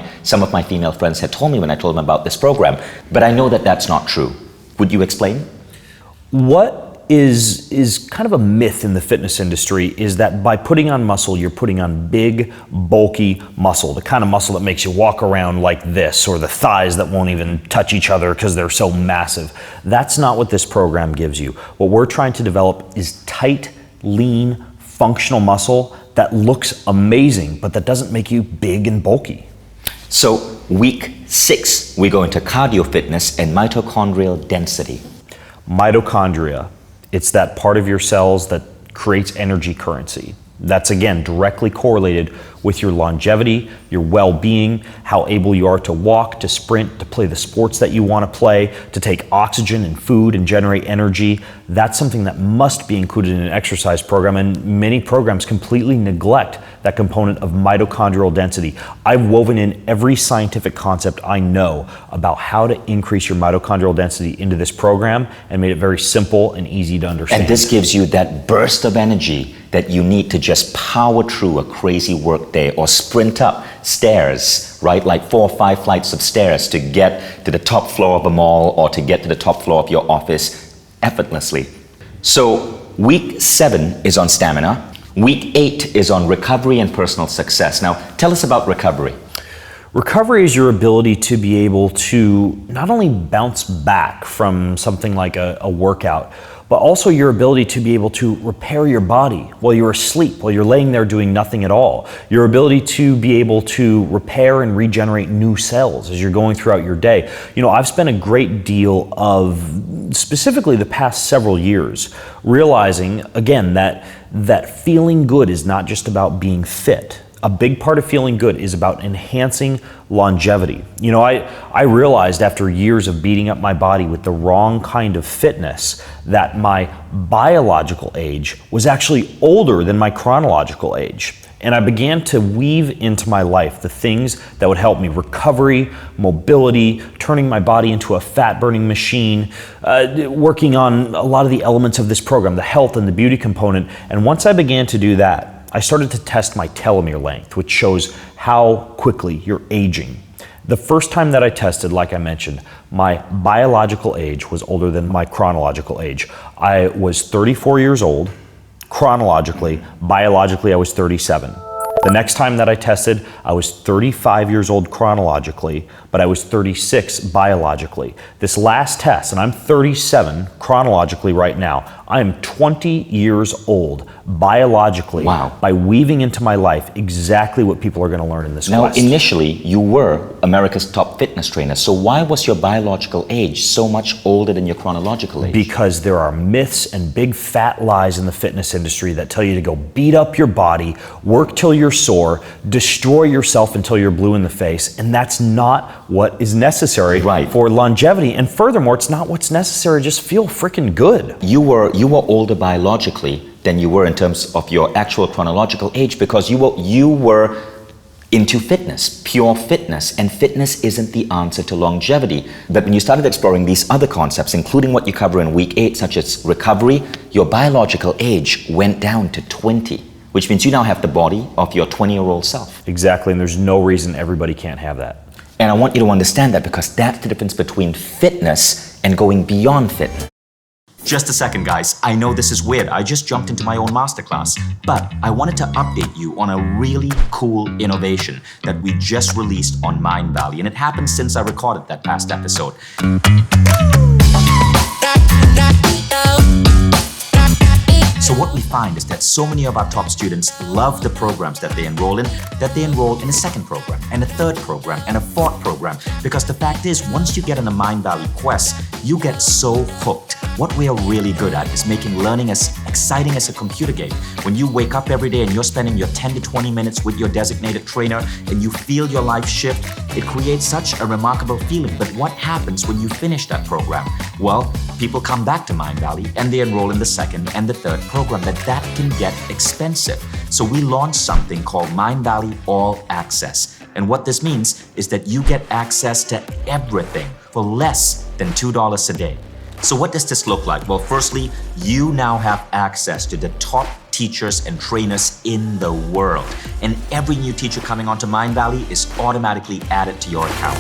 female friends had told me when I told them about this program. But I know that that's not true. Would you explain? What is kind of a myth in the fitness industry is that by putting on muscle, you're putting on big, bulky muscle, the kind of muscle that makes you walk around like this, or the thighs that won't even touch each other because they're so massive. That's not what this program gives you. What we're trying to develop is tight, lean, functional muscle that looks amazing, but that doesn't make you big and bulky. So week 6, we go into cardio fitness and mitochondrial density. Mitochondria, it's that part of your cells that creates energy currency. That's again directly correlated with your longevity, your well-being, how able you are to walk, to sprint, to play the sports that you want to play, to take oxygen and food and generate energy. That's something that must be included in an exercise program, and many programs completely neglect that component of mitochondrial density. I've woven in every scientific concept I know about how to increase your mitochondrial density into this program and made it very simple and easy to understand. And this gives you that burst of energy that you need to just power through a crazy work day or sprint up stairs, right? Like 4 or 5 flights of stairs to get to the top floor of a mall or to get to the top floor of your office effortlessly. So week 7 is on stamina. Week 8 is on recovery and personal success. Now, tell us about recovery. Recovery is your ability to be able to not only bounce back from something like a workout, but also your ability to be able to repair your body while you're asleep, while you're laying there doing nothing at all. Your ability to be able to repair and regenerate new cells as you're going throughout your day. You know, I've spent a great deal of, specifically the past several years, realizing, again, that feeling good is not just about being fit. A big part of feeling good is about enhancing longevity. You know, I realized after years of beating up my body with the wrong kind of fitness that my biological age was actually older than my chronological age. And I began to weave into my life the things that would help me: recovery, mobility, turning my body into a fat-burning machine, working on a lot of the elements of this program, the health and the beauty component. And once I began to do that, I started to test my telomere length, which shows how quickly you're aging. The first time that I tested, like I mentioned, my biological age was older than my chronological age. I was 34 years old, chronologically. Biologically, I was 37. The next time that I tested, I was 35 years old chronologically, but I was 36 biologically. This last test, and I'm 37 chronologically right now, I am 20 years old biologically. Wow. By weaving into my life exactly what people are going to learn in this class. Now, initially, you were America's top fitness trainer, so why was your biological age so much older than your chronological age? Because there are myths and big fat lies in the fitness industry that tell you to go beat up your body, work till you're sore, destroy yourself until you're blue in the face, and that's not what is necessary for longevity. And furthermore, it's not what's necessary. Just feel freaking good. You were older biologically than you were in terms of your actual chronological age because you were into fitness, pure fitness, and fitness isn't the answer to longevity. But when you started exploring these other concepts, including what you cover in week 8, such as recovery, your biological age went down to 20, which means you now have the body of your 20-year-old self. Exactly, and there's no reason everybody can't have that. And I want you to understand that because that's the difference between fitness and going beyond fitness. Just a second, guys. I know this is weird. I just jumped into my own masterclass, but I wanted to update you on a really cool innovation that we just released on Mindvalley, and it happened since I recorded that past episode. So what we find is that so many of our top students love the programs that they enroll in, that they enroll in a second program, and a third program, and a fourth program. Because the fact is, once you get on a Mindvalley quest, you get so hooked. What we are really good at is making learning as exciting as a computer game. When you wake up every day and you're spending your 10 to 20 minutes with your designated trainer and you feel your life shift, it creates such a remarkable feeling. But what happens when you finish that program? Well, people come back to Mindvalley and they enroll in the second and the third program, but that can get expensive. So we launched something called Mindvalley All Access. And what this means is that you get access to everything for less than $2 a day. So what does this look like? Well, firstly, you now have access to the top teachers and trainers in the world. And every new teacher coming onto Mindvalley is automatically added to your account.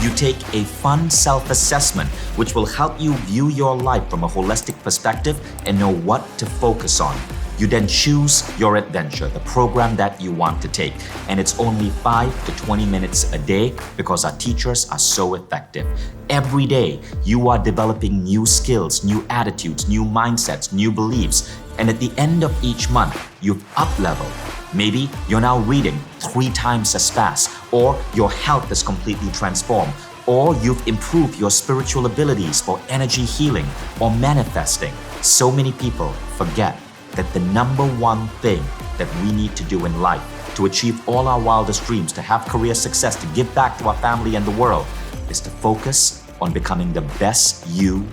You take a fun self-assessment, which will help you view your life from a holistic perspective and know what to focus on. You then choose your adventure, the program that you want to take. And it's only 5 to 20 minutes a day because our teachers are so effective. Every day, you are developing new skills, new attitudes, new mindsets, new beliefs. And at the end of each month, you've up-leveled. Maybe you're now reading 3 times as fast, or your health is completely transformed, or you've improved your spiritual abilities for energy healing or manifesting. So many people forget that the number one thing that we need to do in life to achieve all our wildest dreams, to have career success, to give back to our family and the world, is to focus on becoming the best you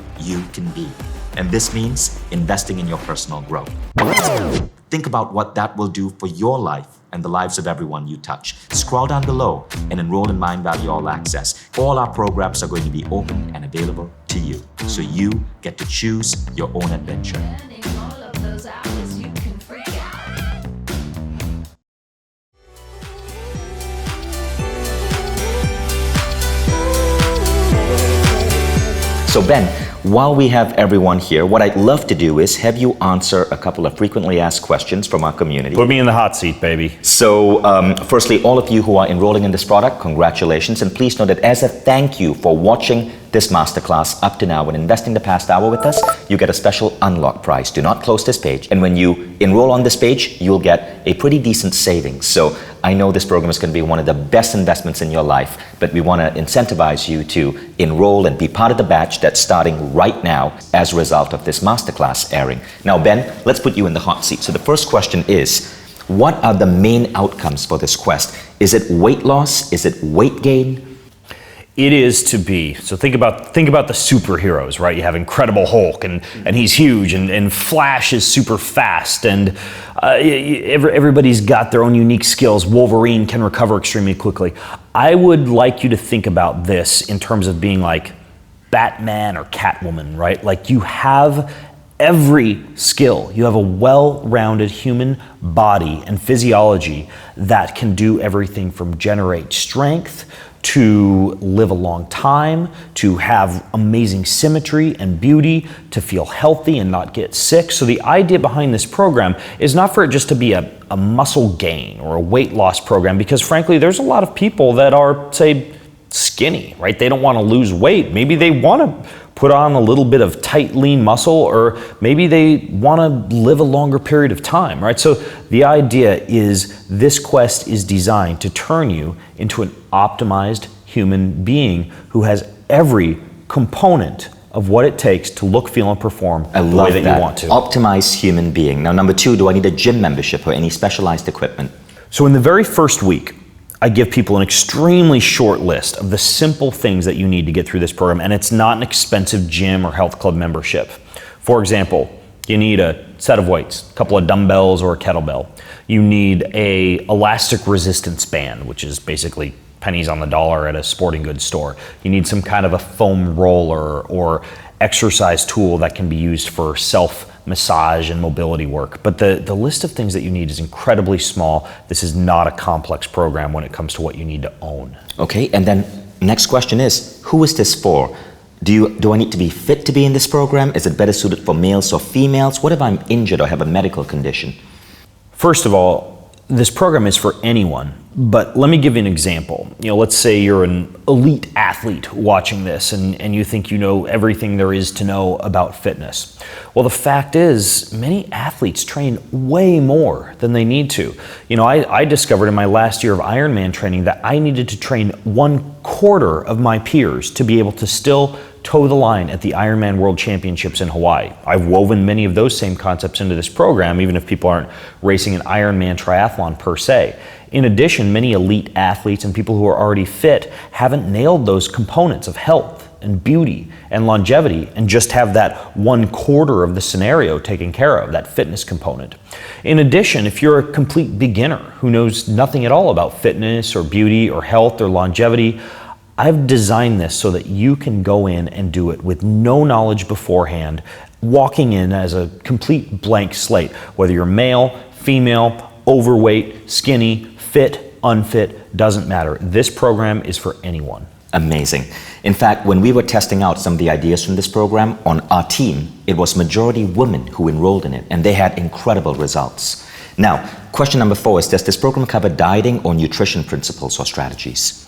can be. And this means investing in your personal growth. Think about what that will do for your life and the lives of everyone you touch. Scroll down below and enroll in Mindvalley All Access. All our programs are going to be open and available to you, so you get to choose your own adventure. So Ben, while we have everyone here, what I'd love to do is have you answer a couple of frequently asked questions from our community. Put me in the hot seat, baby. So firstly, all of you who are enrolling in this product, congratulations. And please know that as a thank you for watching this masterclass up to now and investing the past hour with us, you get a special unlock prize. Do not close this page. And when you enroll on this page, you'll get a pretty decent savings. So I know this program is going to be one of the best investments in your life, but we want to incentivize you to enroll and be part of the batch that's starting right now as a result of this masterclass airing. Now, Ben, let's put you in the hot seat. So the first question is, what are the main outcomes for this quest? Is it weight loss? Is it weight gain? It is to be. So think about the superheroes, right? You have Incredible Hulk, and he's huge, and Flash is super fast, and everybody's got their own unique skills. Wolverine can recover extremely quickly. I would like you to think about this in terms of being like Batman or Catwoman, right? Like you have every skill. You have a well-rounded human body and physiology that can do everything from generate strength to live a long time, to have amazing symmetry and beauty, to feel healthy and not get sick. So the idea behind this program is not for it just to be a muscle gain or a weight loss program, because frankly, there's a lot of people that are, say, skinny, right? They don't want to lose weight. Maybe they want to put on a little bit of tight, lean muscle, or maybe they want to live a longer period of time, right? So the idea is this quest is designed to turn you into an optimized human being who has every component of what it takes to look, feel, and perform the way that you want to. Optimized human being. Now, number 2, do I need a gym membership or any specialized equipment? So in the very first week, I give people an extremely short list of the simple things that you need to get through this program, and it's not an expensive gym or health club membership. For example, you need a set of weights, a couple of dumbbells or a kettlebell. You need a elastic resistance band, which is basically pennies on the dollar at a sporting goods store. You need some kind of a foam roller or exercise tool that can be used for self-massage and mobility work. But the list of things that you need is incredibly small. This is not a complex program when it comes to what you need to own. Okay, and then next question is, who is this for? Do I need to be fit to be in this program? Is it better suited for males or females? What if I'm injured or have a medical condition? First of all, this program is for anyone, but let me give you an example. Let's say you're an elite athlete watching this and you think you know everything there is to know about fitness. Well, the fact is, many athletes train way more than they need to. I discovered in my last year of Ironman training that I needed to train 1/4 of my peers to be able to still toe the line at the Ironman World Championships in Hawaii. I've woven many of those same concepts into this program, even if people aren't racing an Ironman triathlon per se. In addition, many elite athletes and people who are already fit haven't nailed those components of health and beauty and longevity and just have that 1/4 of the scenario taken care of, that fitness component. In addition, if you're a complete beginner who knows nothing at all about fitness or beauty or health or longevity, I've designed this so that you can go in and do it with no knowledge beforehand, walking in as a complete blank slate, whether you're male, female, overweight, skinny, fit, unfit, doesn't matter. This program is for anyone. Amazing. In fact, when we were testing out some of the ideas from this program on our team, it was majority women who enrolled in it, and they had incredible results. Now, question number 4 is, does this program cover dieting or nutrition principles or strategies?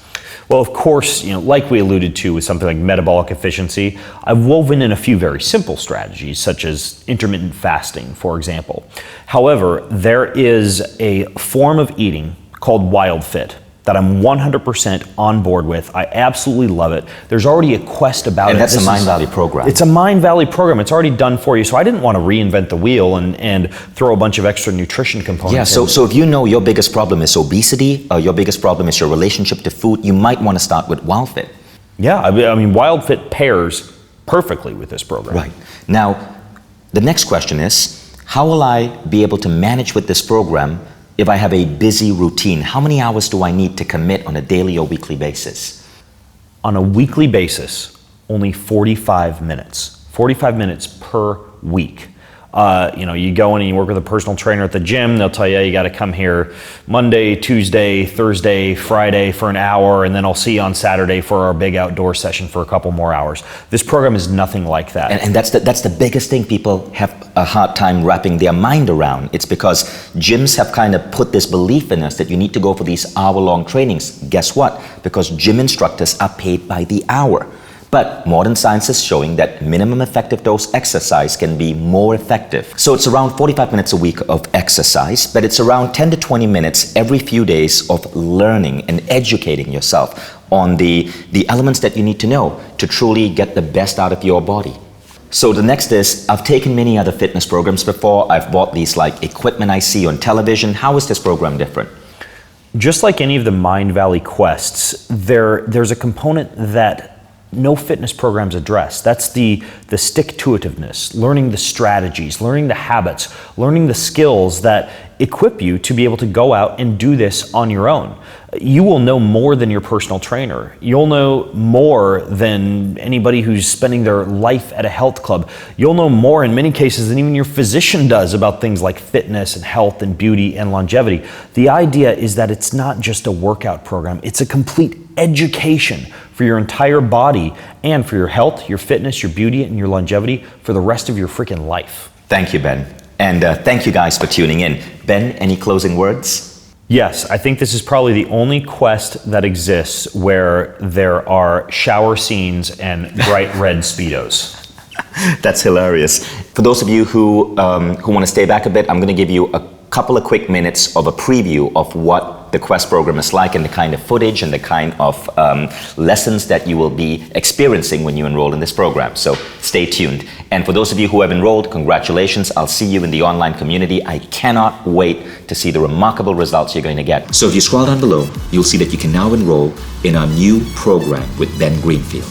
Well, of course, like we alluded to with something like metabolic efficiency, I've woven in a few very simple strategies, such as intermittent fasting, for example. However, there is a form of eating called Wild Fit that I'm 100% on board with. I absolutely love it. There's already a quest about it. And that's a Mindvalley program. It's a Mindvalley program. It's already done for you. So I didn't want to reinvent the wheel and throw a bunch of extra nutrition components Yeah, in. so if you know your biggest problem is obesity, or your biggest problem is your relationship to food, you might want to start with WildFit. Yeah, I mean, WildFit pairs perfectly with this program. Right. Now, the next question is, how will I be able to manage with this program if I have a busy routine? How many hours do I need to commit on a daily or weekly basis? On a weekly basis, only 45 minutes. 45 minutes per week. You go in and you work with a personal trainer at the gym. They'll tell you got to come here Monday, Tuesday, Thursday, Friday for an hour, and then I'll see you on Saturday for our big outdoor session for a couple more hours. This program is nothing like that. And that's the biggest thing people have a hard time wrapping their mind around. It's because gyms have kind of put this belief in us that you need to go for these hour-long trainings. Guess what? Because gym instructors are paid by the hour. But modern science is showing that minimum effective dose exercise can be more effective. So it's around 45 minutes a week of exercise, but it's around 10 to 20 minutes every few days of learning and educating yourself on the elements that you need to know to truly get the best out of your body. So the next is, I've taken many other fitness programs before. I've bought these like equipment I see on television. How is this program different? Just like any of the Mindvalley quests, there's a component that no fitness programs address. That's the stick-to-itiveness, learning the strategies, learning the habits, learning the skills that equip you to be able to go out and do this on your own. You will know more than your personal trainer. You'll know more than anybody who's spending their life at a health club. You'll know more in many cases than even your physician does about things like fitness and health and beauty and longevity. The idea is that it's not just a workout program, it's a complete education for your entire body and for your health, your fitness, your beauty, and your longevity for the rest of your freaking life. Thank you, Ben. And thank you guys for tuning in. Ben, any closing words? Yes, I think this is probably the only quest that exists where there are shower scenes and bright red Speedos. That's hilarious. For those of you who want to stay back a bit, I'm going to give you a couple of quick minutes of a preview of what the Quest program is like and the kind of footage and the kind of lessons that you will be experiencing when you enroll in this program. So stay tuned. And for those of you who have enrolled, congratulations. I'll see you in the online community. I cannot wait to see the remarkable results you're going to get. So if you scroll down below, you'll see that you can now enroll in our new program with Ben Greenfield.